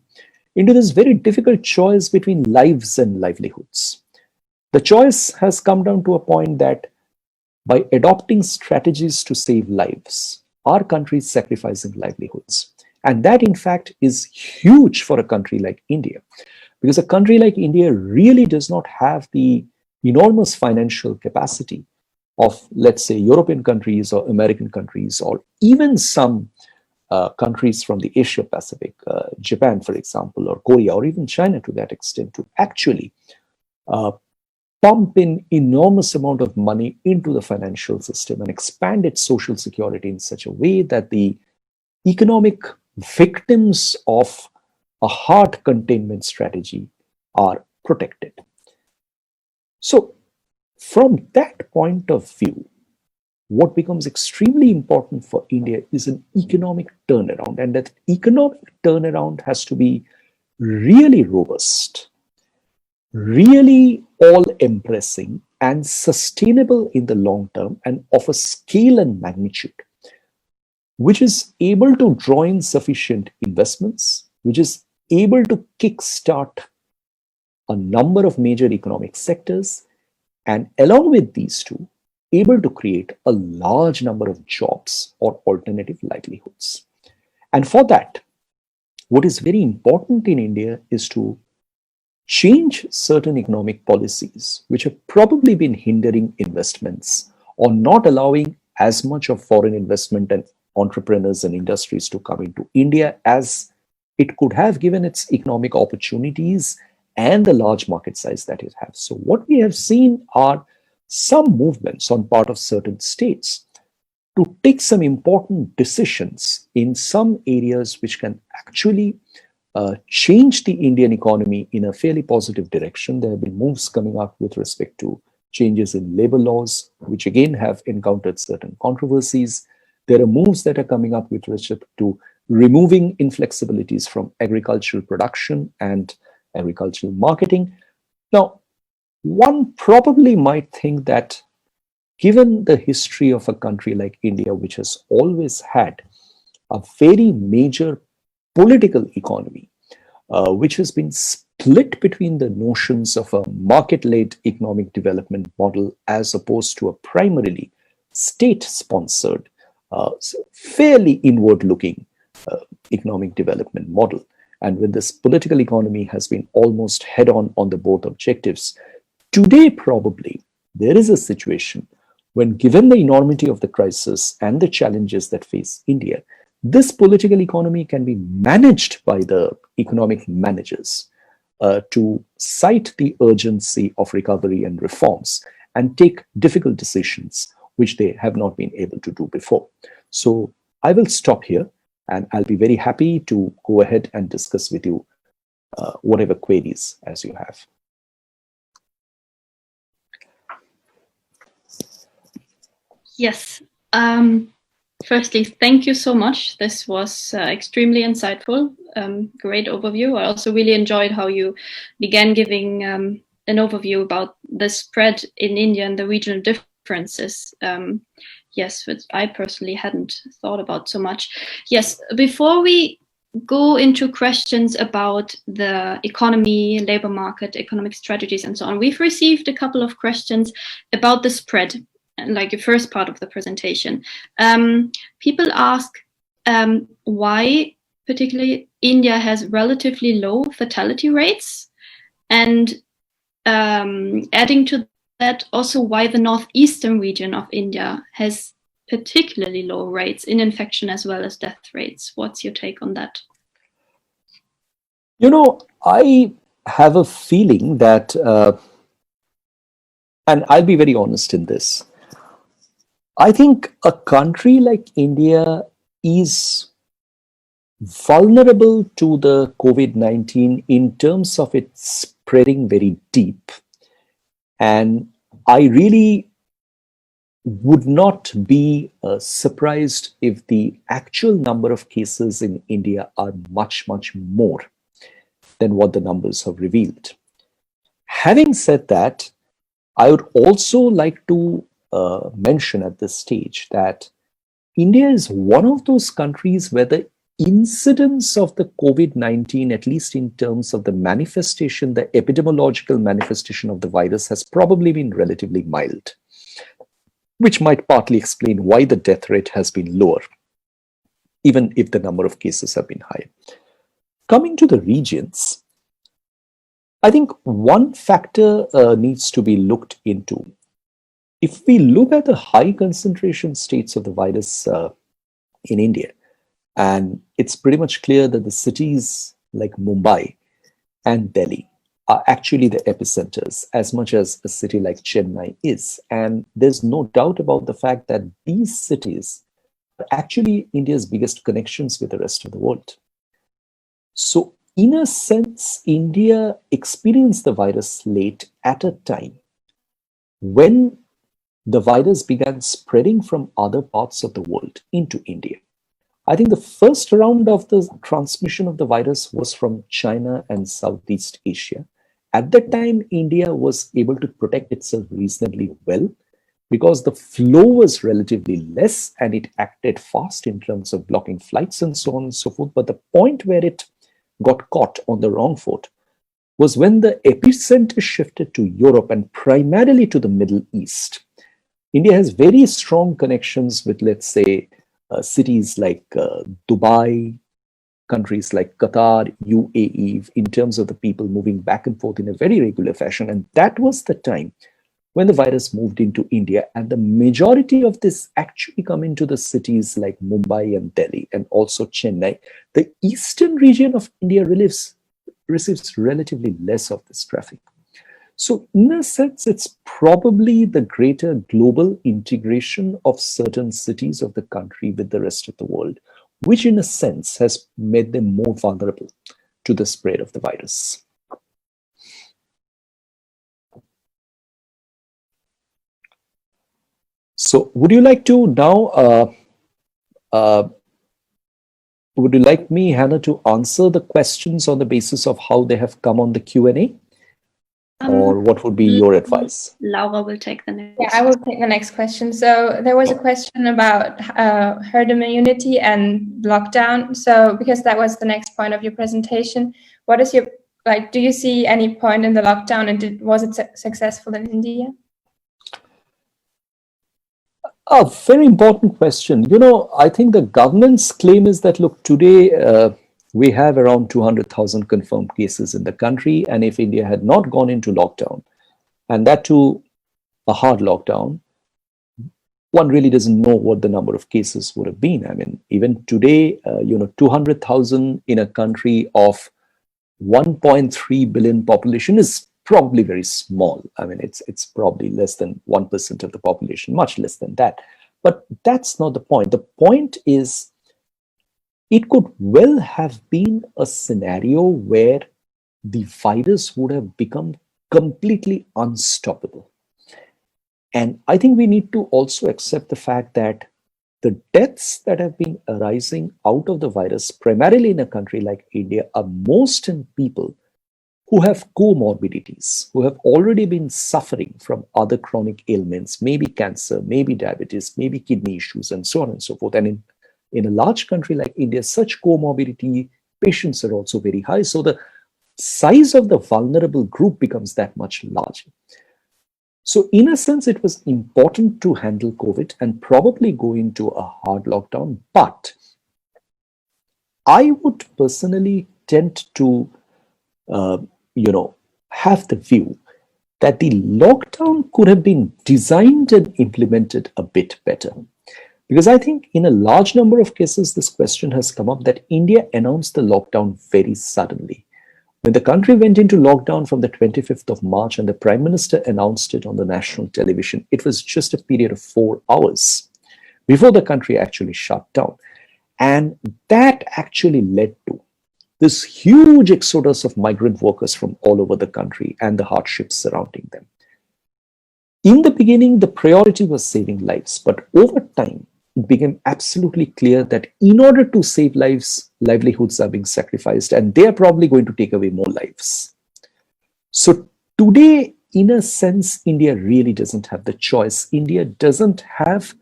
into this very difficult choice between lives and livelihoods. The choice has come down to a point that by adopting strategies to save lives, our country is sacrificing livelihoods. And that, in fact, is huge for a country like India, because a country like India really does not have the enormous financial capacity of, let's say, European countries or American countries, or even some countries from the Asia Pacific, Japan, for example, or Korea, or even China to that extent, to actually pump in enormous amount of money into the financial system and expand its social security in such a way that the economic victims of a hard containment strategy are protected. So from that point of view, what becomes extremely important for India is an economic turnaround, and that economic turnaround has to be really robust, really all-embracing and sustainable in the long term, and of a scale and magnitude which is able to draw in sufficient investments, which is able to kickstart a number of major economic sectors, and along with these two, able to create a large number of jobs or alternative livelihoods. And for that, what is very important in India is to change certain economic policies which have probably been hindering investments or not allowing as much of foreign investment and entrepreneurs and industries to come into India as it could have, given its economic opportunities and the large market size that it has. So what we have seen are some movements on part of certain states to take some important decisions in some areas which can actually change the Indian economy in a fairly positive direction. There have been moves coming up with respect to changes in labor laws, which again have encountered certain controversies. There are moves that are coming up with respect to removing inflexibilities from agricultural production and agricultural marketing. Now, one probably might think that given the history of a country like India, which has always had a very major political economy, which has been split between the notions of a market-led economic development model as opposed to a primarily state-sponsored, fairly inward-looking economic development model. And when this political economy has been almost head-on on the both objectives, today probably there is a situation when, given the enormity of the crisis and the challenges that face India, this political economy can be managed by the economic managers to cite the urgency of recovery and reforms and take difficult decisions which they have not been able to do before. So I will stop here, and I'll be very happy to go ahead and discuss with you whatever queries as you have. Yes. Firstly, thank you so much. This was extremely insightful. Great overview. I also really enjoyed how you began giving an overview about the spread in India and the regional differences. Yes, which I personally hadn't thought about so much. Yes, before we go into questions about the economy, labor market, economic strategies, and so on, we've received a couple of questions about the spread, like the first part of the presentation. People ask why particularly India has relatively low fatality rates, and adding to that also why the northeastern region of India has particularly low rates in infection as well as death rates. What's your take on that? You know, I have a feeling that, and I'll be very honest in this, I think a country like India is vulnerable to the COVID-19 in terms of it spreading very deep. And I really would not be surprised if the actual number of cases in India are much, much more than what the numbers have revealed. Having said that, I would also like to mention at this stage that India is one of those countries where the incidence of the COVID-19, at least in terms of the manifestation, the epidemiological manifestation of the virus, has probably been relatively mild, which might partly explain why the death rate has been lower, even if the number of cases have been higher. Coming to the regions, I think one factor needs to be looked into. If we look at the high concentration states of the virus in India, and it's pretty much clear that the cities like Mumbai and Delhi are actually the epicenters as much as a city like Chennai is. And there's no doubt about the fact that these cities are actually India's biggest connections with the rest of the world. So in a sense, India experienced the virus late at a time when the virus began spreading from other parts of the world into India. I think the first round of the transmission of the virus was from China and Southeast Asia. At that time, India was able to protect itself reasonably well because the flow was relatively less and it acted fast in terms of blocking flights and so on and so forth. But the point where it got caught on the wrong foot was when the epicenter shifted to Europe and primarily to the Middle East. India has very strong connections with, let's say, cities like Dubai, countries like Qatar, UAE, in terms of the people moving back and forth in a very regular fashion. And that was the time when the virus moved into India. And the majority of this actually come into the cities like Mumbai and Delhi and also Chennai. The eastern region of India receives relatively less of this traffic. So in a sense, it's probably the greater global integration of certain cities of the country with the rest of the world, which in a sense has made them more vulnerable to the spread of the virus. So would you like to now would you like me, Hannah, to answer the questions on the basis of how they have come on the Q&A? Or what would be your advice? Laura will take the next. Yeah, I will take the next question. So there was a question about herd immunity and lockdown. So because that was the next point of your presentation, what is your, like, do you see any point in the lockdown, and was it successful in India? A very important question. You know, I think the government's claim is that, look, today we have around 200,000 confirmed cases in the country. And if India had not gone into lockdown, and that too a hard lockdown, one really doesn't know what the number of cases would have been. I mean, even today, 200,000 in a country of 1.3 billion population is probably very small. I mean, it's probably less than 1% of the population, much less than that. But that's not the point. The point is, it could well have been a scenario where the virus would have become completely unstoppable. And I think we need to also accept the fact that the deaths that have been arising out of the virus, primarily in a country like India, are most in people who have comorbidities, who have already been suffering from other chronic ailments, maybe cancer, maybe diabetes, maybe kidney issues, and so on and so forth. And in a large country like India, such comorbidity patients are also very high. So the size of the vulnerable group becomes that much larger. So in a sense, it was important to handle COVID and probably go into a hard lockdown. But I would personally tend to, have the view that the lockdown could have been designed and implemented a bit better. Because I think in a large number of cases, this question has come up that India announced the lockdown very suddenly. When the country went into lockdown from the 25th of March and the Prime Minister announced it on the national television, it was just a period of 4 hours before the country actually shut down. And that actually led to this huge exodus of migrant workers from all over the country and the hardships surrounding them. In the beginning, the priority was saving lives, but over time, it became absolutely clear that in order to save lives, livelihoods are being sacrificed, and they are probably going to take away more lives. So today, in a sense, India really doesn't have the choice. India doesn't have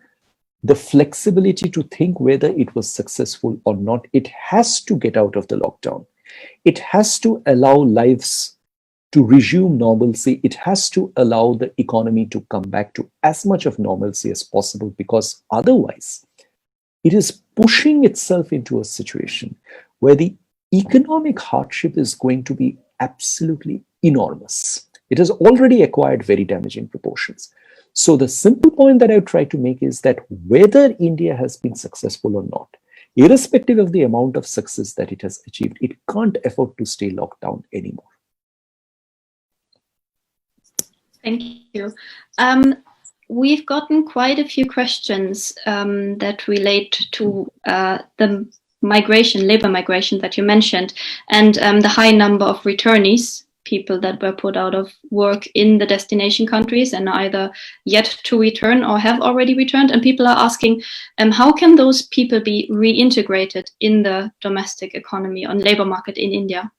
the flexibility to think whether it was successful or not. It has to get out of the lockdown. It has to allow lives to resume normalcy. It has to allow the economy to come back to as much of normalcy as possible, because otherwise it is pushing itself into a situation where the economic hardship is going to be absolutely enormous. It has already acquired very damaging proportions. So the simple point that I would try to make is that whether India has been successful or not, irrespective of the amount of success that it has achieved, it can't afford to stay locked down anymore. Thank you. We've gotten quite a few questions that relate to the labor migration that you mentioned, and the high number of returnees, people that were put out of work in the destination countries and either yet to return or have already returned. And people are asking, how can those people be reintegrated in the domestic economy on labor market in India?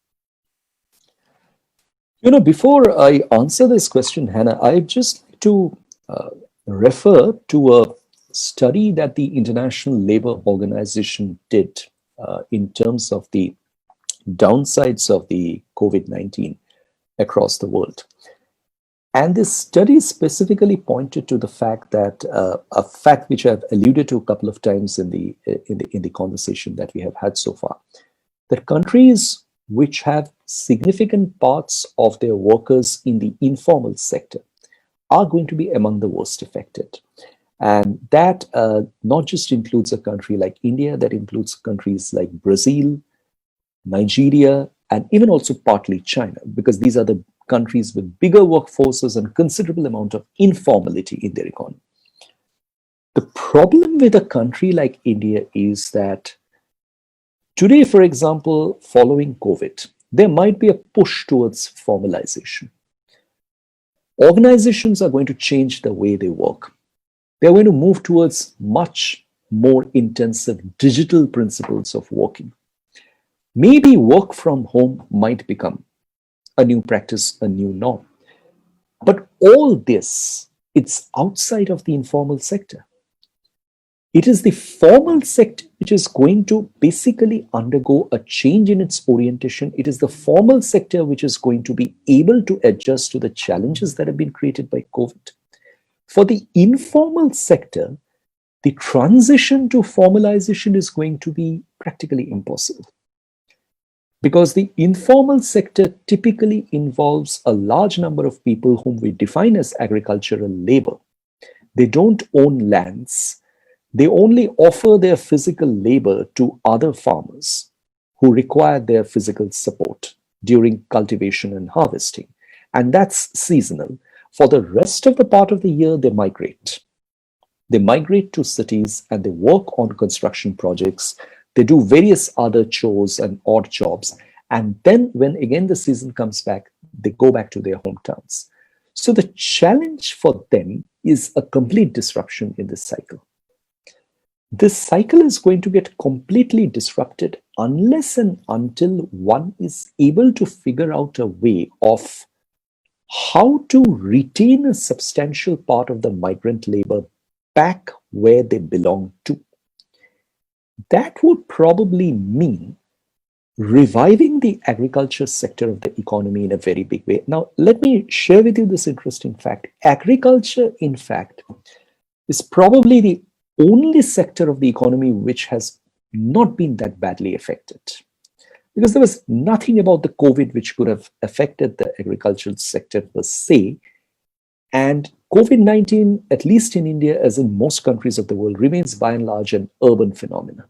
Before I answer this question, Hannah, I'd just like to refer to a study that the International Labour Organization did in terms of the downsides of the COVID-19 across the world. And this study specifically pointed to the fact that a fact which I've alluded to a couple of times in the conversation that we have had so far, that countries which have significant parts of their workers in the informal sector are going to be among the worst affected. And that not just includes a country like India, that includes countries like Brazil, Nigeria, and even also partly China, because these are the countries with bigger workforces and considerable amount of informality in their economy. The problem with a country like India is that today, for example, following COVID, there might be a push towards formalization. Organizations are going to change the way they work. They're going to move towards much more intensive digital principles of working. Maybe work from home might become a new practice, a new norm. But all this, it's outside of the informal sector. It is the formal sector which is going to basically undergo a change in its orientation. It is the formal sector which is going to be able to adjust to the challenges that have been created by COVID. For the informal sector, the transition to formalization is going to be practically impossible. Because the informal sector typically involves a large number of people whom we define as agricultural labor. They don't own lands. They only offer their physical labor to other farmers who require their physical support during cultivation and harvesting. And that's seasonal. For the rest of the part of the year, they migrate. They migrate to cities and they work on construction projects. They do various other chores and odd jobs. And then when again the season comes back, they go back to their hometowns. So the challenge for them is a complete disruption in this cycle. This cycle is going to get completely disrupted unless and until one is able to figure out a way of how to retain a substantial part of the migrant labor back where they belong to. That would probably mean reviving the agriculture sector of the economy in a very big way. Now, let me share with you this interesting fact. Agriculture, in fact, is probably the only sector of the economy which has not been that badly affected. Because there was nothing about the COVID which could have affected the agricultural sector per se. And COVID-19, at least in India, as in most countries of the world, remains by and large an urban phenomenon.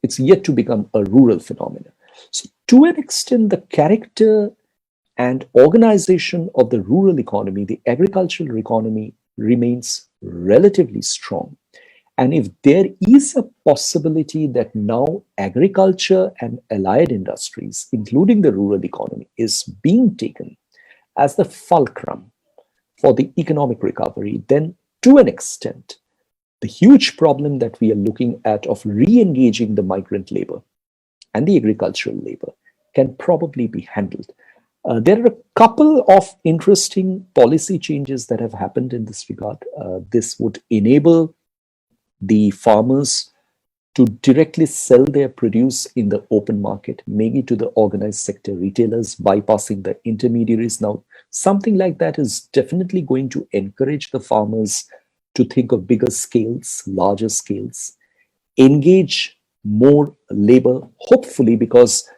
It's yet to become a rural phenomenon. So to an extent, the character and organization of the rural economy, the agricultural economy, remains relatively strong. And if there is a possibility that now agriculture and allied industries, including the rural economy, is being taken as the fulcrum for the economic recovery, then to an extent, the huge problem that we are looking at of re-engaging the migrant labor and the agricultural labor can probably be handled. There are a couple of interesting policy changes that have happened in this regard. This would enable the farmers to directly sell their produce in the open market, maybe to the organized sector retailers, bypassing the intermediaries. Now, something like that is definitely going to encourage the farmers to think of bigger scales, larger scales, engage more labor, hopefully, because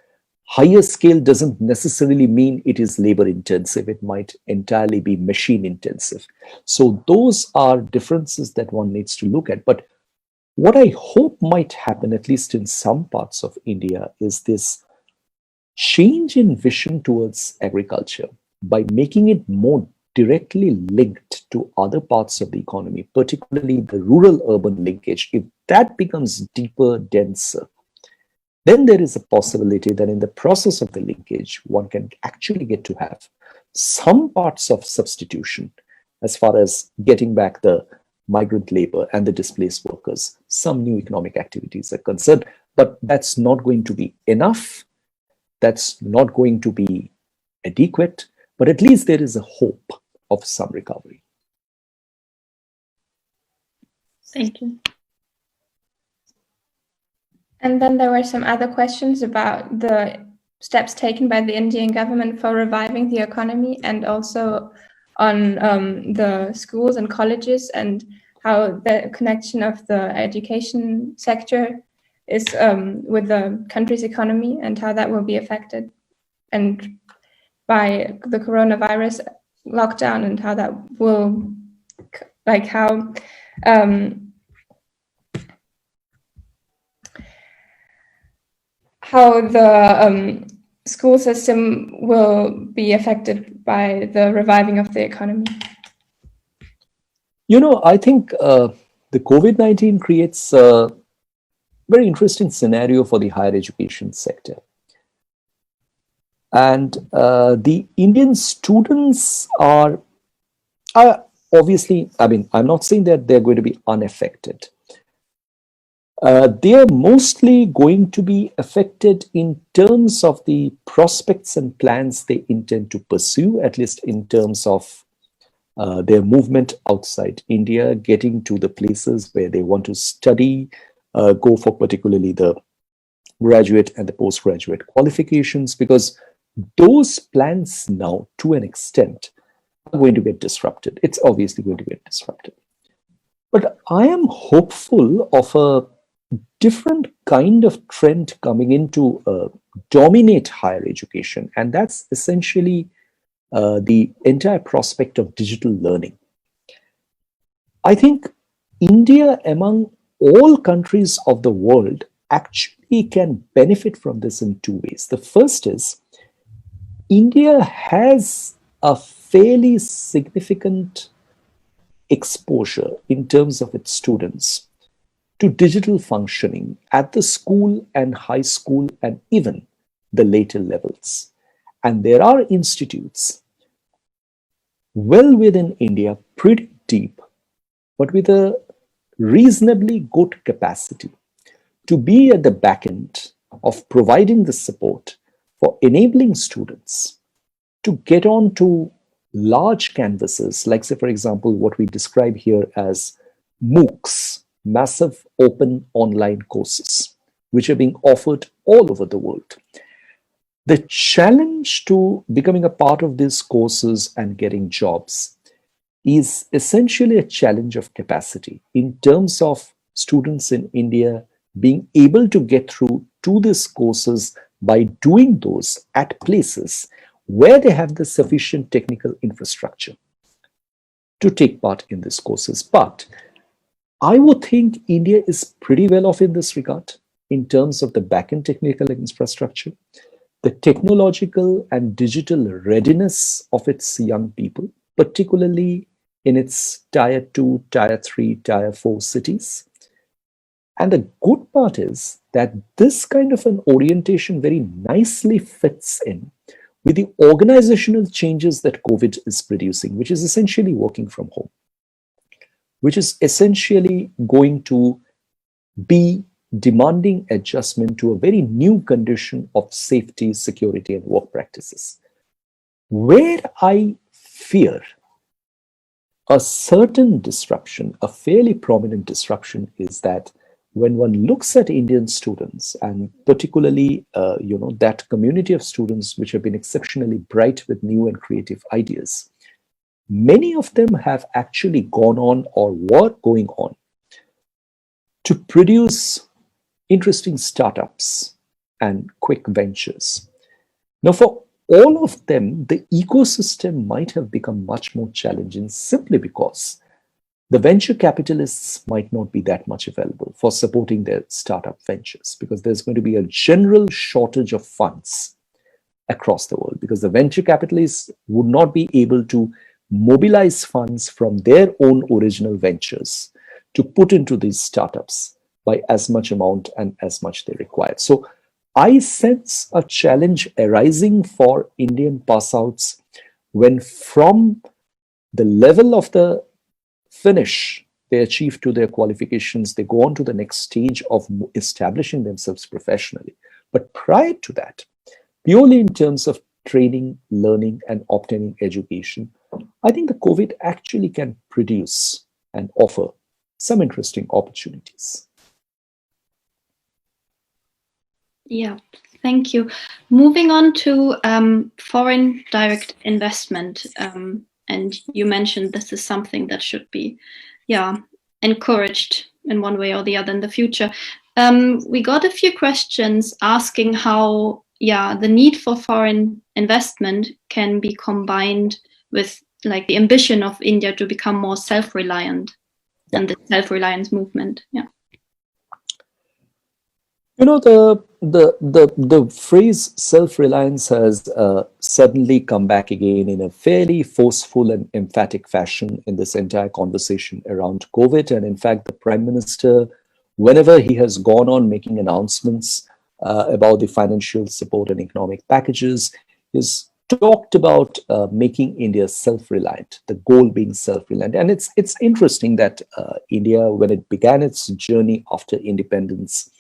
higher scale doesn't necessarily mean it is labor intensive. It might entirely be machine intensive. So those are differences that one needs to look at. But what I hope might happen, at least in some parts of India, is this change in vision towards agriculture by making it more directly linked to other parts of the economy, particularly the rural-urban linkage. If that becomes deeper, denser, then there is a possibility that in the process of the linkage, one can actually get to have some parts of substitution as far as getting back the migrant labor and the displaced workers. Some new economic activities are concerned, but that's not going to be enough. That's not going to be adequate, but at least there is a hope of some recovery. Thank you. And then there were some other questions about the steps taken by the Indian government for reviving the economy, and also on the schools and colleges, and how the connection of the education sector is with the country's economy, and how that will be affected and by the coronavirus lockdown, and how that will, like, how the school system will be affected by the reviving of the economy. You know, I think the COVID-19 creates a very interesting scenario for the higher education sector. And the Indian students are obviously, I mean, I'm not saying that they're going to be unaffected, They are mostly going to be affected in terms of the prospects and plans they intend to pursue, at least in terms of their movement outside India, getting to the places where they want to study, go for particularly the graduate and the postgraduate qualifications, because those plans now, to an extent, are going to get disrupted. It's obviously going to get disrupted. But I am hopeful of a different kind of trend coming in to dominate higher education, and that's essentially the entire prospect of digital learning. I think India, among all countries of the world, actually can benefit from this in two ways. The first is India has a fairly significant exposure in terms of its students to digital functioning at the school and high school and even the later levels. And there are institutes well within India, pretty deep, but with a reasonably good capacity to be at the back end of providing the support for enabling students to get on to large canvases, like, say, for example, what we describe here as MOOCs, massive open online courses, which are being offered all over the world. The challenge to becoming a part of these courses and getting jobs is essentially a challenge of capacity in terms of students in India being able to get through to these courses by doing those at places where they have the sufficient technical infrastructure to take part in these courses. But I would think India is pretty well off in this regard in terms of the back-end technical infrastructure, the technological and digital readiness of its young people, particularly in its tier 2, tier 3, tier 4 cities. And the good part is that this kind of an orientation very nicely fits in with the organizational changes that COVID is producing, which is essentially working from home, which is essentially going to be demanding adjustment to a very new condition of safety, security, and work practices. Where I fear a certain disruption, a fairly prominent disruption, is that when one looks at Indian students, and particularly that community of students which have been exceptionally bright with new and creative ideas, many of them have actually gone on or were going on to produce interesting startups and quick ventures. Now, for all of them, the ecosystem might have become much more challenging simply because the venture capitalists might not be that much available for supporting their startup ventures, because there's going to be a general shortage of funds across the world, because the venture capitalists would not be able to mobilize funds from their own original ventures to put into these startups by as much amount and as much they require. So I sense a challenge arising for Indian pass-outs when from the level of the finish they achieve to their qualifications, they go on to the next stage of establishing themselves professionally. But prior to that, purely in terms of training, learning, and obtaining education, I think the COVID actually can produce and offer some interesting opportunities. Yeah, thank you. Moving on to foreign direct investment, and you mentioned this is something that should be, encouraged in one way or the other in the future. We got a few questions asking how, the need for foreign investment can be combined with like the ambition of India to become more self-reliant and the self-reliance movement. Yeah. You know, the phrase self-reliance has suddenly come back again in a fairly forceful and emphatic fashion in this entire conversation around COVID. And in fact, the Prime Minister, whenever he has gone on making announcements about the financial support and economic packages, is talked about making India self-reliant, the goal being self-reliant. And it's interesting that India, when it began its journey after independence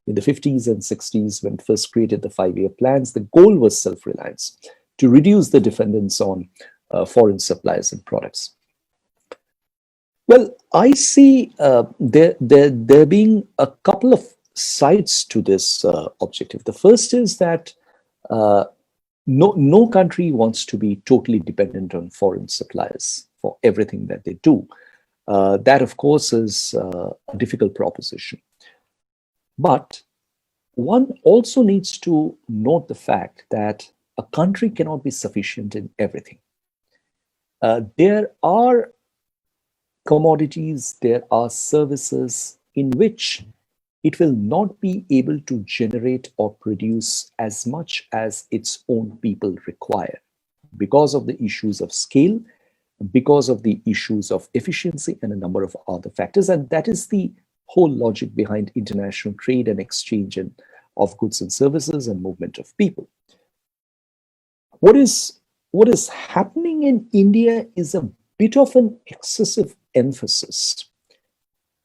in the 50s and 60s, when it first created the 5-year plans, the goal was self-reliance, to reduce the dependence on foreign supplies and products. Well, I see there being a couple of sides to this objective. The first is that no country wants to be totally dependent on foreign suppliers for everything that they do. That, of course, is a difficult proposition. But one also needs to note the fact that a country cannot be sufficient in everything. There are commodities, there are services in which it will not be able to generate or produce as much as its own people require because of the issues of scale, because of the issues of efficiency, and a number of other factors. And that is the whole logic behind international trade and exchange of goods and services and movement of people. What is happening in India is a bit of an excessive emphasis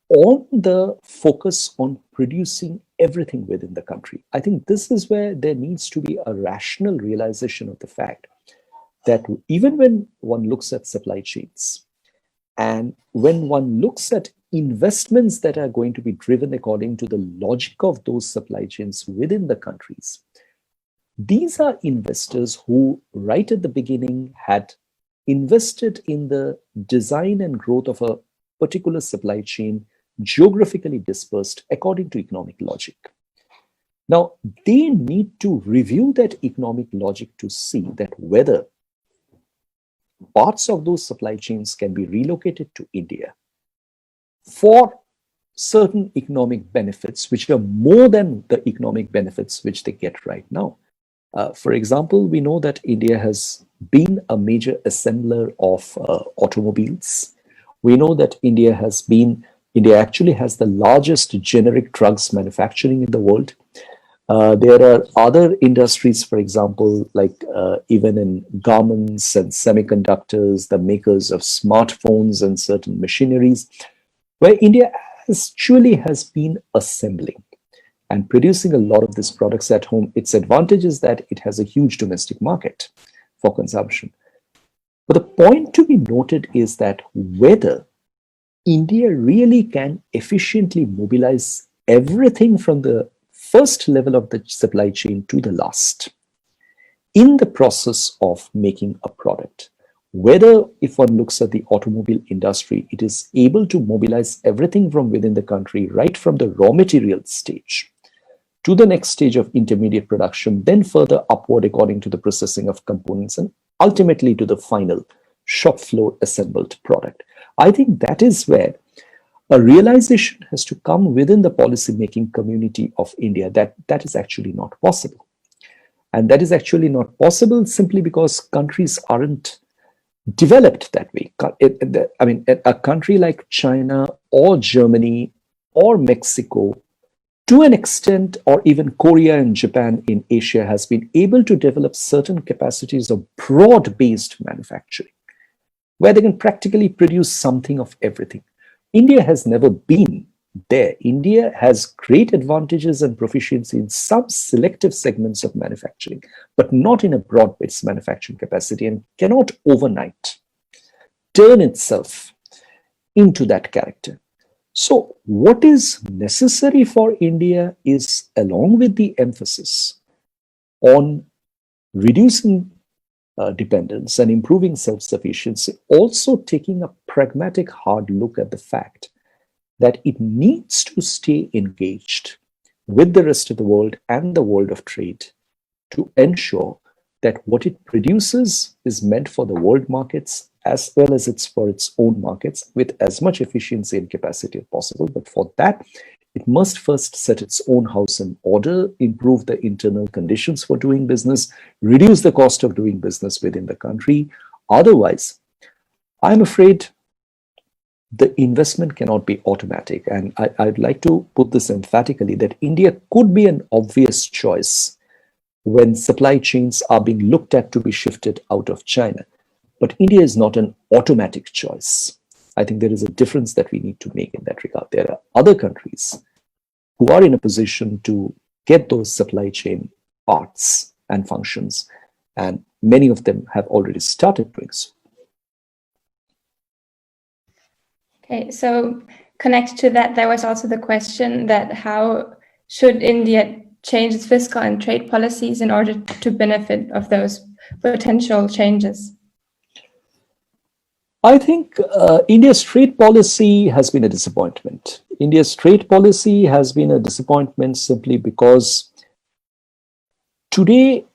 on the focus on producing everything within the country. I think this is where there needs to be a rational realization of the fact that even when one looks at supply chains and when one looks at investments that are going to be driven according to the logic of those supply chains within the countries, these are investors who right at the beginning had invested in the design and growth of a particular supply chain geographically dispersed according to economic logic. Now, they need to review that economic logic to see that whether parts of those supply chains can be relocated to India for certain economic benefits, which are more than the economic benefits which they get right now. For example, we know that India has been a major assembler of automobiles. We know that India actually has the largest generic drugs manufacturing in the world. There are other industries, for example, like even in garments and semiconductors, the makers of smartphones and certain machineries, where India actually has been assembling and producing a lot of these products at home. Its advantage is that it has a huge domestic market for consumption. But the point to be noted is that whether India really can efficiently mobilize everything from the first level of the supply chain to the last in the process of making a product. Whether, if one looks at the automobile industry, it is able to mobilize everything from within the country, right from the raw material stage to the next stage of intermediate production, then further upward according to the processing of components, and ultimately to the final shop floor assembled product. I think that is where a realization has to come within the policy-making community of India that that is actually not possible. And that is actually not possible simply because countries aren't developed that way. I mean, a country like China or Germany or Mexico, to an extent, or even Korea and Japan in Asia, has been able to develop certain capacities of broad-based manufacturing, where they can practically produce something of everything. India has never been there. India has great advantages and proficiency in some selective segments of manufacturing, but not in a broad-based manufacturing capacity, and cannot overnight turn itself into that character. So what is necessary for India is, along with the emphasis on reducing dependence and improving self-sufficiency, also taking a pragmatic hard look at the fact that it needs to stay engaged with the rest of the world and the world of trade to ensure that what it produces is meant for the world markets as well as it's for its own markets with as much efficiency and capacity as possible. But for that, it must first set its own house in order, improve the internal conditions for doing business, reduce the cost of doing business within the country. Otherwise, I'm afraid the investment cannot be automatic. And I'd like to put this emphatically that India could be an obvious choice when supply chains are being looked at to be shifted out of China. But India is not an automatic choice. I think there is a difference that we need to make in that regard. There are other countries who are in a position to get those supply chain parts and functions, and many of them have already started doing so. Okay, so connected to that, there was also the question that how should India change its fiscal and trade policies in order to benefit of those potential changes? I think India's trade policy has been a disappointment. India's trade policy has been a disappointment simply because today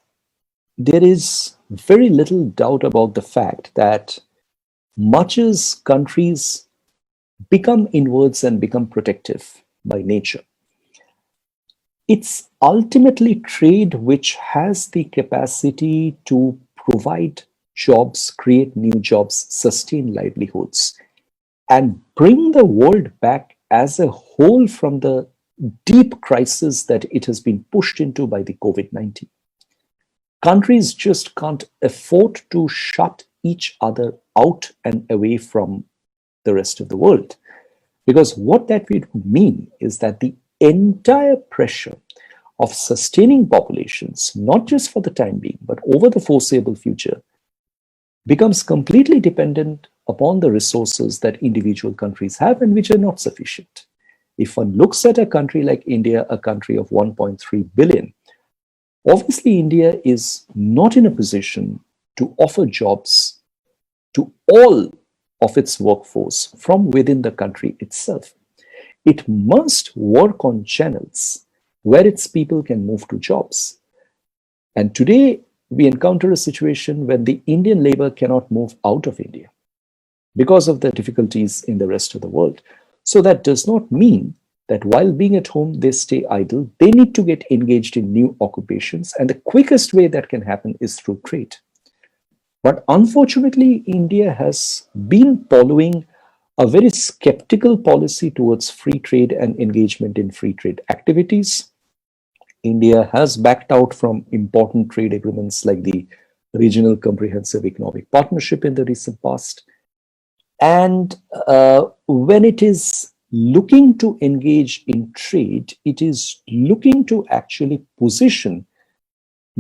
there is very little doubt about the fact that much as countries become inwards and become protective by nature, it's ultimately trade which has the capacity to provide jobs, create new jobs, sustain livelihoods, and bring the world back as a whole from the deep crisis that it has been pushed into by the COVID-19. Countries just can't afford to shut each other out and away from the rest of the world. Because what that would mean is that the entire pressure of sustaining populations, not just for the time being, but over the foreseeable future, becomes completely dependent upon the resources that individual countries have and which are not sufficient. If one looks at a country like India, a country of 1.3 billion, obviously India is not in a position to offer jobs to all of its workforce from within the country itself. It must work on channels where its people can move to jobs. And today, we encounter a situation when the Indian labor cannot move out of India because of the difficulties in the rest of the world. So that does not mean that while being at home, they stay idle. They need to get engaged in new occupations. And the quickest way that can happen is through trade. But unfortunately, India has been following a very skeptical policy towards free trade and engagement in free trade activities. India has backed out from important trade agreements like the Regional Comprehensive Economic Partnership in the recent past. And when it is looking to engage in trade, it is looking to actually position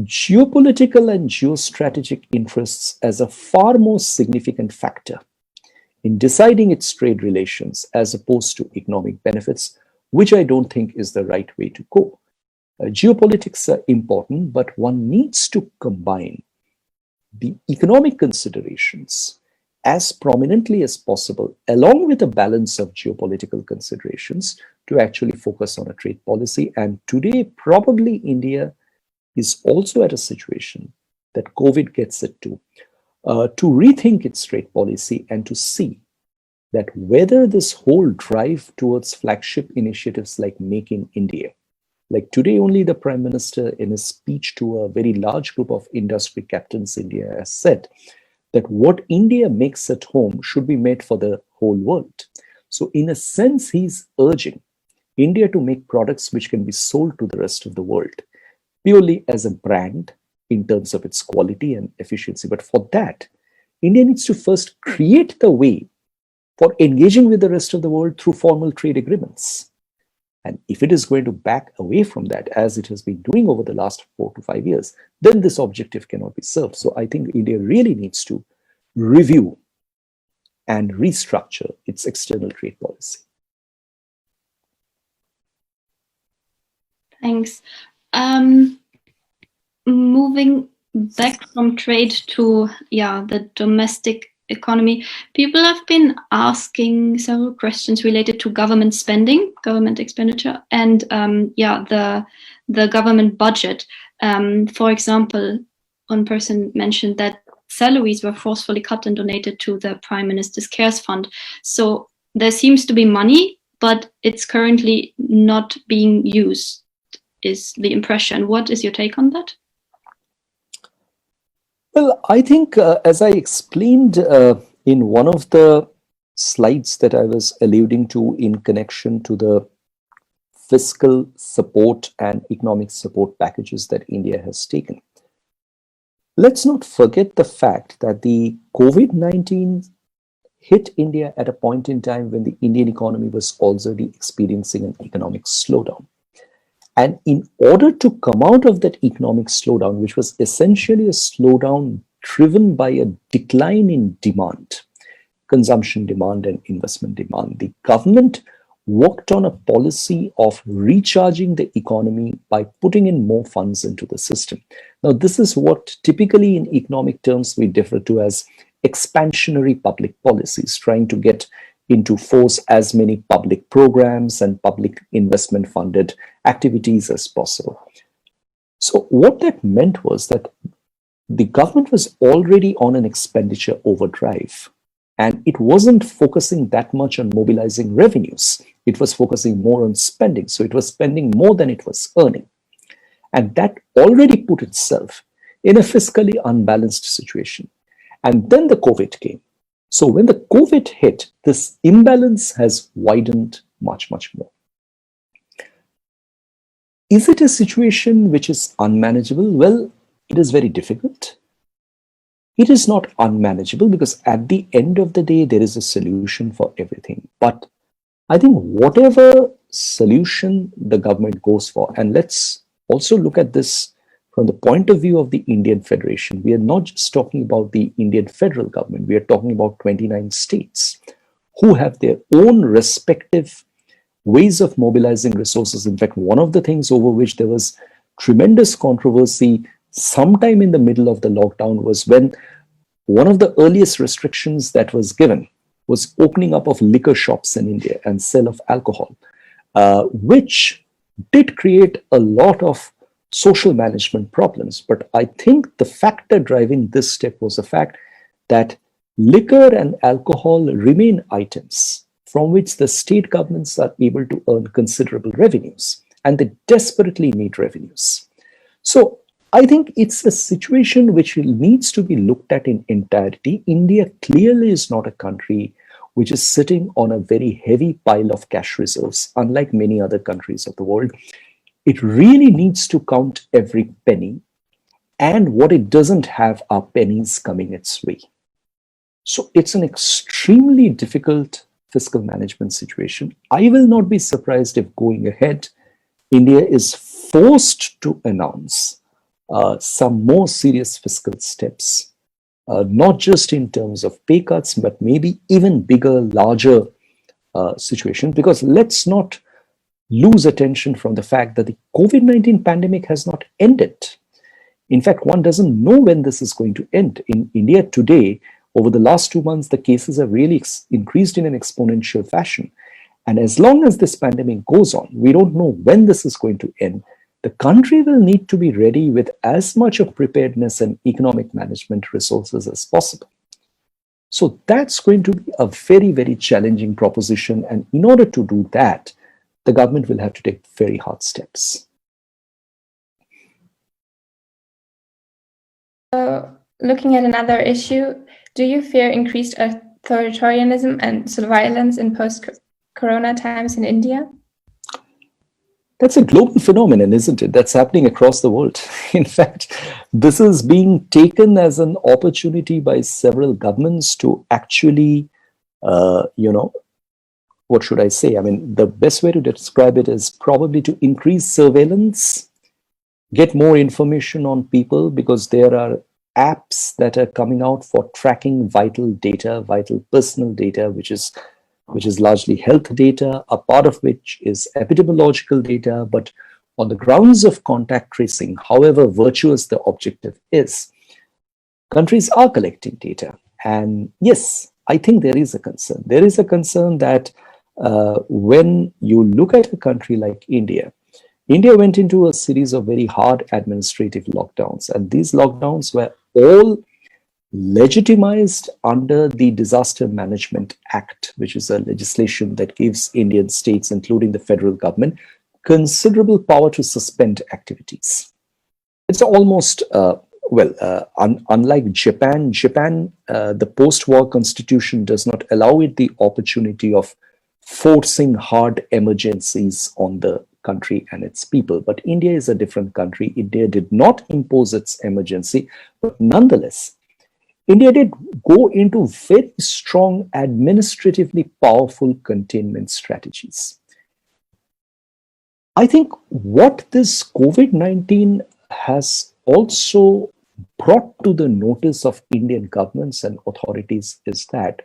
geopolitical and geostrategic interests as a far more significant factor in deciding its trade relations as opposed to economic benefits, which I don't think is the right way to go. Geopolitics are important, but one needs to combine the economic considerations as prominently as possible, along with a balance of geopolitical considerations, to actually focus on a trade policy. And today, probably India is also at a situation that COVID gets it to rethink its trade policy and to see that whether this whole drive towards flagship initiatives like Make in India, like today only the Prime Minister in his speech to a very large group of industry captains in India has said that what India makes at home should be made for the whole world. So in a sense, he's urging India to make products which can be sold to the rest of the world purely as a brand in terms of its quality and efficiency. But for that, India needs to first create the way for engaging with the rest of the world through formal trade agreements. And if it is going to back away from that, as it has been doing over the last 4 to 5 years, then this objective cannot be served. So I think India really needs to review and restructure its external trade policy. Thanks. Moving back from trade to the domestic economy, people have been asking several questions related to government spending, government expenditure, and the government budget. For example, one person mentioned that salaries were forcefully cut and donated to the Prime Minister's Cares Fund. So there seems to be money, but it's currently not being used, is the impression. What is your take on that? Well, I think as I explained in one of the slides that I was alluding to in connection to the fiscal support and economic support packages that India has taken. Let's not forget the fact that the COVID-19 hit India at a point in time when the Indian economy was already experiencing an economic slowdown. And in order to come out of that economic slowdown, which was essentially a slowdown driven by a decline in demand, consumption demand and investment demand, the government worked on a policy of recharging the economy by putting in more funds into the system. Now, this is what typically in economic terms we refer to as expansionary public policies, trying to get into force as many public programs and public investment funded activities as possible. So what that meant was that the government was already on an expenditure overdrive, and it wasn't focusing that much on mobilizing revenues. It was focusing more on spending. So it was spending more than it was earning. And that already put itself in a fiscally unbalanced situation. And then the COVID came. So when the COVID hit, this imbalance has widened much, much more. Is it a situation which is unmanageable? Well, it is very difficult. It is not unmanageable because at the end of the day, there is a solution for everything. But I think whatever solution the government goes for, and let's also look at this from the point of view of the Indian Federation. We are not just talking about the Indian federal government. We are talking about 29 states who have their own respective ways of mobilizing resources. In fact, one of the things over which there was tremendous controversy sometime in the middle of the lockdown was when one of the earliest restrictions that was given was opening up of liquor shops in India and sale of alcohol, which did create a lot of social management problems. But I think the factor driving this step was the fact that liquor and alcohol remain items from which the state governments are able to earn considerable revenues, and they desperately need revenues. So I think it's a situation which needs to be looked at in entirety. India clearly is not a country which is sitting on a very heavy pile of cash reserves, unlike many other countries of the world. It really needs to count every penny, and what it doesn't have are pennies coming its way. So it's an extremely difficult fiscal management situation. I will not be surprised if going ahead, India is forced to announce some more serious fiscal steps, not just in terms of pay cuts, but maybe even bigger, larger situation. Because let's not lose attention from the fact that the COVID-19 pandemic has not ended. In fact, one doesn't know when this is going to end. In India today, over the last 2 months, the cases have really increased in an exponential fashion. And as long as this pandemic goes on, we don't know when this is going to end. The country will need to be ready with as much of preparedness and economic management resources as possible. So that's going to be a very, very challenging proposition. And in order to do that, the government will have to take very hard steps. So, looking at another issue, do you fear increased authoritarianism and surveillance in post-corona times in India? That's a global phenomenon, isn't it? That's happening across the world. In fact, this is being taken as an opportunity by several governments to actually, what should I say? I mean, the best way to describe it is probably to increase surveillance, get more information on people, because there are apps that are coming out for tracking vital data, vital personal data, which is largely health data, a part of which is epidemiological data. But on the grounds of contact tracing, however virtuous the objective is, countries are collecting data. And yes, I think there is a concern. There is a concern that when you look at a country like India, India went into a series of very hard administrative lockdowns, and these lockdowns were all legitimized under the Disaster Management Act, which is a legislation that gives Indian states, including the federal government, considerable power to suspend activities. It's almost, unlike Japan, the post-war constitution does not allow it the opportunity of forcing hard emergencies on the country and its people. But India is a different country. India did not impose its emergency, but nonetheless, India did go into very strong, administratively powerful containment strategies. I think what this COVID-19 has also brought to the notice of Indian governments and authorities is that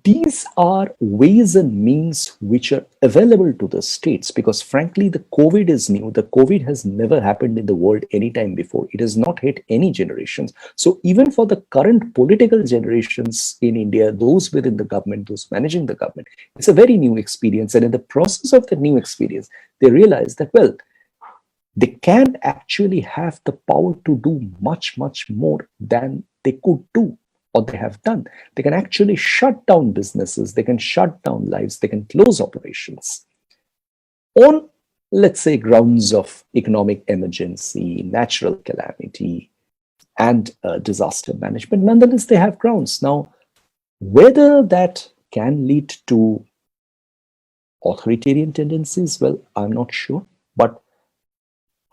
these are ways and means which are available to the states, because frankly, the COVID is new. The COVID has never happened in the world anytime before. It has not hit any generations. So even for the current political generations in India, those within the government, those managing the government, it's a very new experience. And in the process of the new experience, they realize that, well, they can actually have the power to do much, much more than they could do or they have done. They can actually shut down businesses, they can shut down lives, they can close operations on, let's say, grounds of economic emergency, natural calamity, and disaster management. Nonetheless, they have grounds. Now, whether that can lead to authoritarian tendencies, well, I'm not sure. But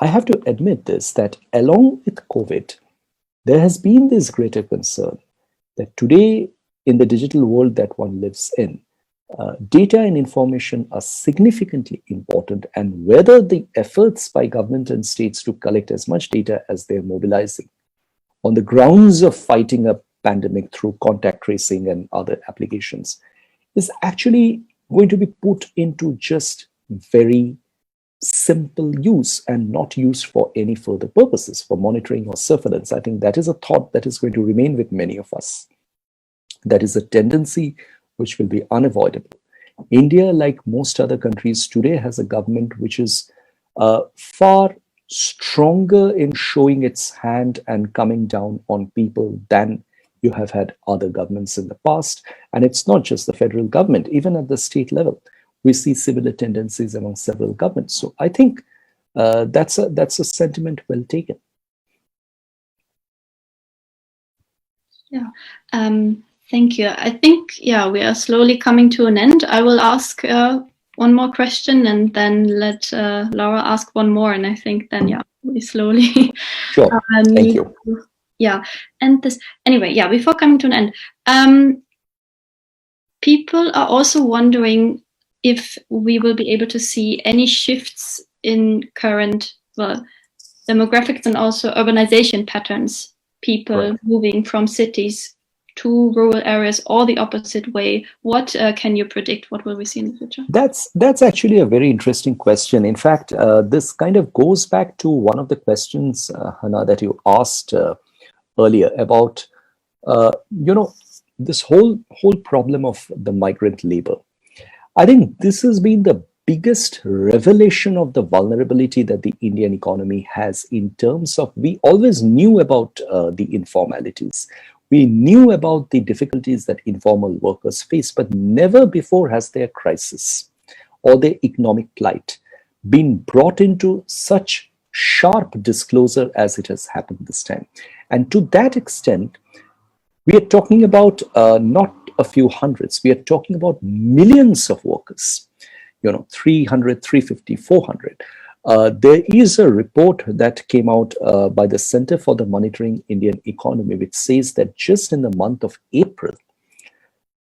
I have to admit this, that along with COVID, there has been this greater concern that today, in the digital world that one lives in, data and information are significantly important, and whether the efforts by government and states to collect as much data as they're mobilizing on the grounds of fighting a pandemic through contact tracing and other applications is actually going to be put into just very simple use and not used for any further purposes, for monitoring or surveillance. I think that is a thought that is going to remain with many of us. That is a tendency which will be unavoidable. India, like most other countries today, has a government which is far stronger in showing its hand and coming down on people than you have had other governments in the past. And it's not just the federal government, even at the state level, we see similar tendencies among several governments. So I think that's a sentiment well taken. Yeah, thank you. I think, yeah, we are slowly coming to an end. I will ask one more question and then let Laura ask one more. And I think then, yeah, we slowly. Sure, thank you. Yeah, and this, anyway, yeah, before coming to an end, people are also wondering if we will be able to see any shifts in current, well, demographics and also urbanization patterns, people moving from cities to rural areas or the opposite way. What can you predict? What will we see in the future? That's actually a very interesting question. In fact, this kind of goes back to one of the questions, Hannah, that you asked earlier about, this whole problem of the migrant labor. I think this has been the biggest revelation of the vulnerability that the Indian economy has, in terms of, we always knew about the informalities. We knew about the difficulties that informal workers face, but never before has their crisis or their economic plight been brought into such sharp disclosure as it has happened this time. And to that extent, we are talking about not a few hundreds, we are talking about millions of workers, 300, 350, 400. There is a report that came out by the Center for the Monitoring Indian Economy, which says that just in the month of April,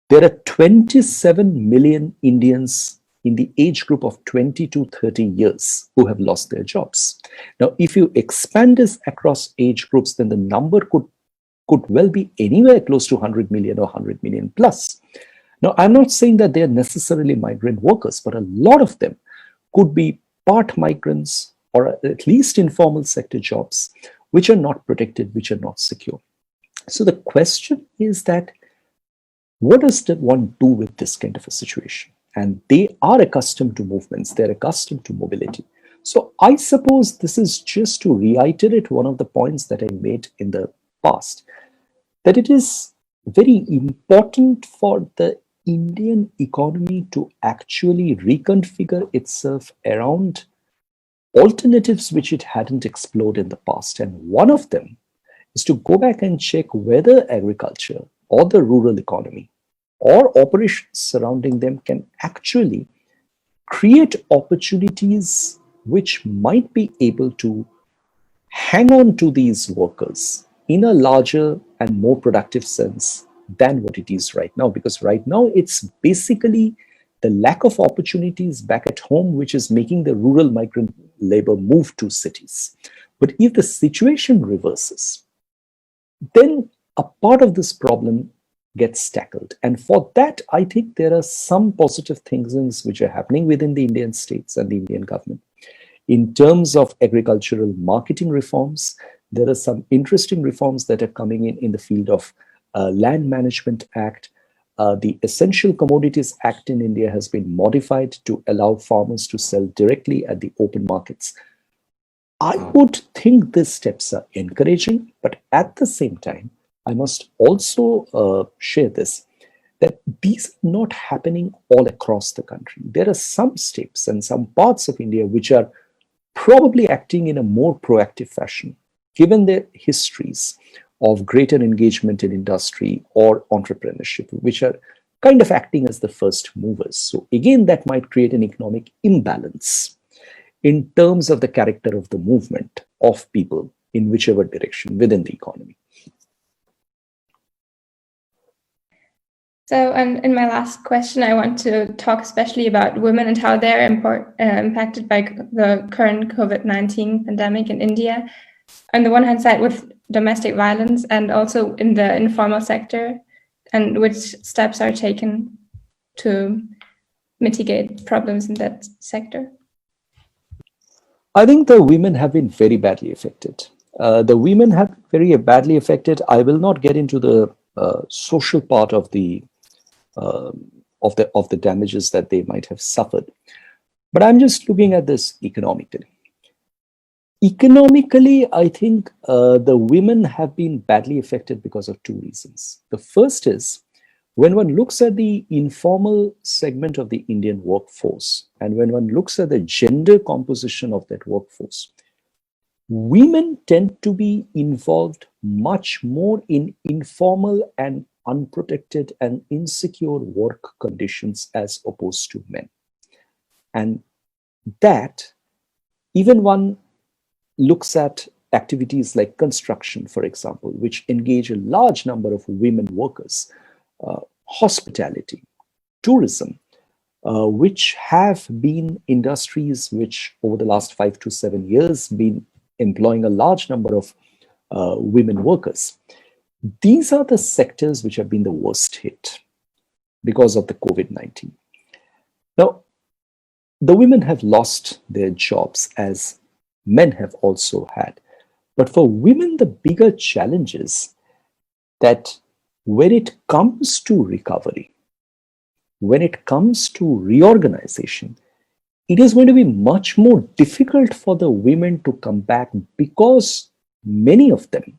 there are 27 million Indians in the age group of 20 to 30 years who have lost their jobs. Now, if you expand this across age groups, then the number could well be anywhere close to 100 million or 100 million plus. Now, I'm not saying that they're necessarily migrant workers, but a lot of them could be part migrants or at least informal sector jobs, which are not protected, which are not secure. So the question is that, what does one do with this kind of a situation? And they are accustomed to movements, they're accustomed to mobility. So I suppose this is just to reiterate one of the points that I made in the past, that it is very important for the Indian economy to actually reconfigure itself around alternatives which it hadn't explored in the past. And one of them is to go back and check whether agriculture or the rural economy or operations surrounding them can actually create opportunities which might be able to hang on to these workers in a larger and more productive sense than what it is right now. Because right now it's basically the lack of opportunities back at home which is making the rural migrant labor move to cities. But if the situation reverses, then a part of this problem gets tackled. And for that, I think there are some positive things which are happening within the Indian states and the Indian government. In terms of agricultural marketing reforms, there are some interesting reforms that are coming in the field of Land Management Act. The Essential Commodities Act in India has been modified to allow farmers to sell directly at the open markets. I would think these steps are encouraging, but at the same time, I must also share this, that these are not happening all across the country. There are some states and some parts of India which are probably acting in a more proactive fashion, given their histories of greater engagement in industry or entrepreneurship, which are kind of acting as the first movers. So again, that might create an economic imbalance in terms of the character of the movement of people in whichever direction within the economy. So, and in my last question, I want to talk especially about women and how they're impacted by the current COVID-19 pandemic in India. On the one hand side with domestic violence and also in the informal sector, and which steps are taken to mitigate problems in that sector? I think the women have been very badly affected. The women have been very badly affected. I will not get into the social part of the damages that they might have suffered, but I'm just looking at this economically. Economically, I think the women have been badly affected because of two reasons. The first is, when one looks at the informal segment of the Indian workforce, and when one looks at the gender composition of that workforce, women tend to be involved much more in informal and unprotected and insecure work conditions as opposed to men. And that, even one looks at activities like construction, for example, which engage a large number of women workers, hospitality, tourism, which have been industries which over the last 5 to 7 years been employing a large number of women workers. These are the sectors which have been the worst hit because of the COVID-19. Now, the women have lost their jobs as men have also had. But for women, the bigger challenge is that when it comes to recovery, when it comes to reorganization, it is going to be much more difficult for the women to come back because many of them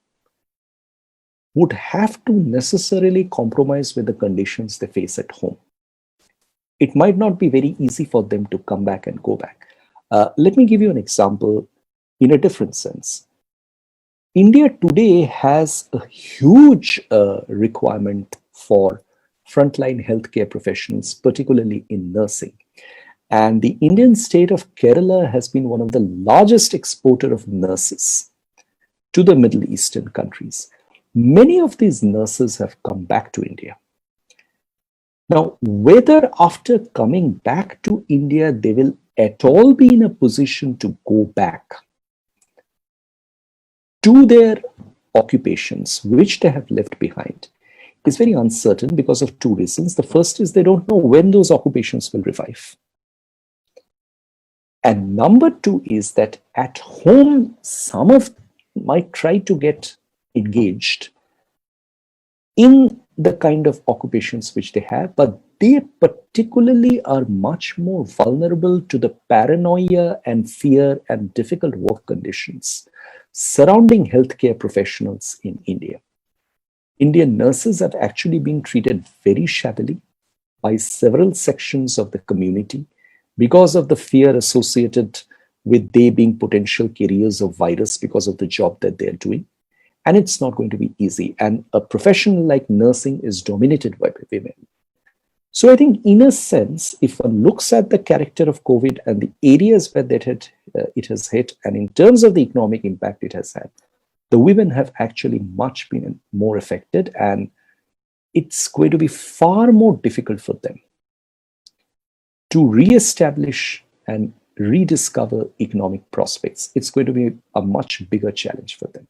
would have to necessarily compromise with the conditions they face at home. It might not be very easy for them to come back and go back. Let me give you an example in a different sense. India today has a huge requirement for frontline healthcare professionals, particularly in nursing. And the Indian state of Kerala has been one of the largest exporter of nurses to the Middle Eastern countries. Many of these nurses have come back to India. Now, whether after coming back to India, they will at all be in a position to go back to their occupations, which they have left behind, is very uncertain because of two reasons. The first is they don't know when those occupations will revive. And number two is that at home, some of them might try to get engaged in the kind of occupations which they have, but they particularly are much more vulnerable to the paranoia and fear and difficult work conditions surrounding healthcare professionals in India. Indian nurses have actually been treated very shabbily by several sections of the community because of the fear associated with they being potential carriers of virus because of the job that they're doing. And it's not going to be easy. And a profession like nursing is dominated by women. So I think, in a sense, if one looks at the character of COVID and the areas where it has hit, and in terms of the economic impact it has had, the women have actually much been more affected, and it's going to be far more difficult for them to re-establish and rediscover economic prospects. It's going to be a much bigger challenge for them.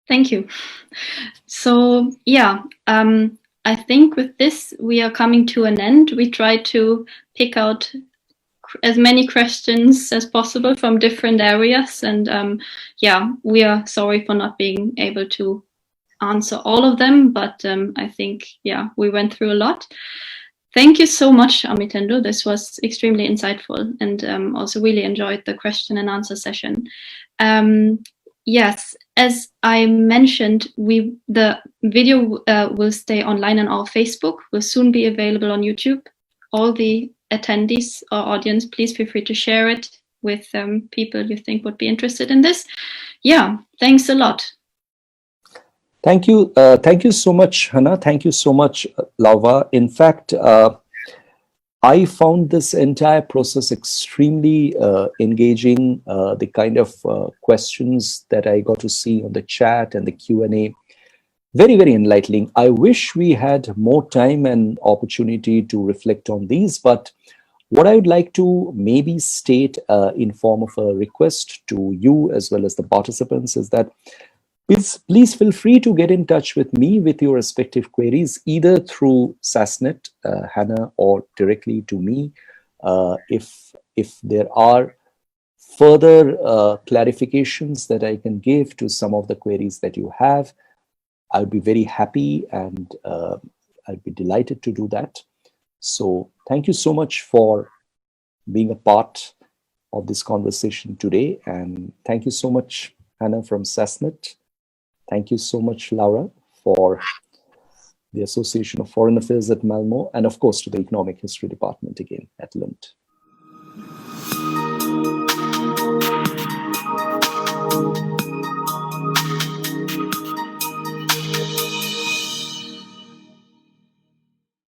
Thank you. So yeah, I think with this we are coming to an end. We try to pick out as many questions as possible from different areas, and yeah, we are sorry for not being able to answer all of them, but I think, yeah, we went through a lot. Thank you so much, Amitendu. This was extremely insightful, and also really enjoyed the question and answer session. Yes, as I mentioned, the video will stay online on our Facebook, will soon be available on YouTube. All the attendees or audience, please feel free to share it with people you think would be interested in this. Yeah, thanks a lot. Thank you. Thank you so much, Hannah. Thank you so much, Lauva. In fact, I found this entire process extremely engaging. The kind of questions that I got to see on the chat and the Q&A, very, very enlightening. I wish we had more time and opportunity to reflect on these, but what I would like to maybe state in form of a request to you as well as the participants is that please feel free to get in touch with me with your respective queries, either through Sasnet, Hannah, or directly to me. If there are further clarifications that I can give to some of the queries that you have, I'll be very happy, and I'll be delighted to do that. So thank you so much for being a part of this conversation today. And thank you so much, Hannah from Sasnet. Thank you so much, Laura, for the Association of Foreign Affairs at Malmo, and of course to the Economic History Department again at Lund.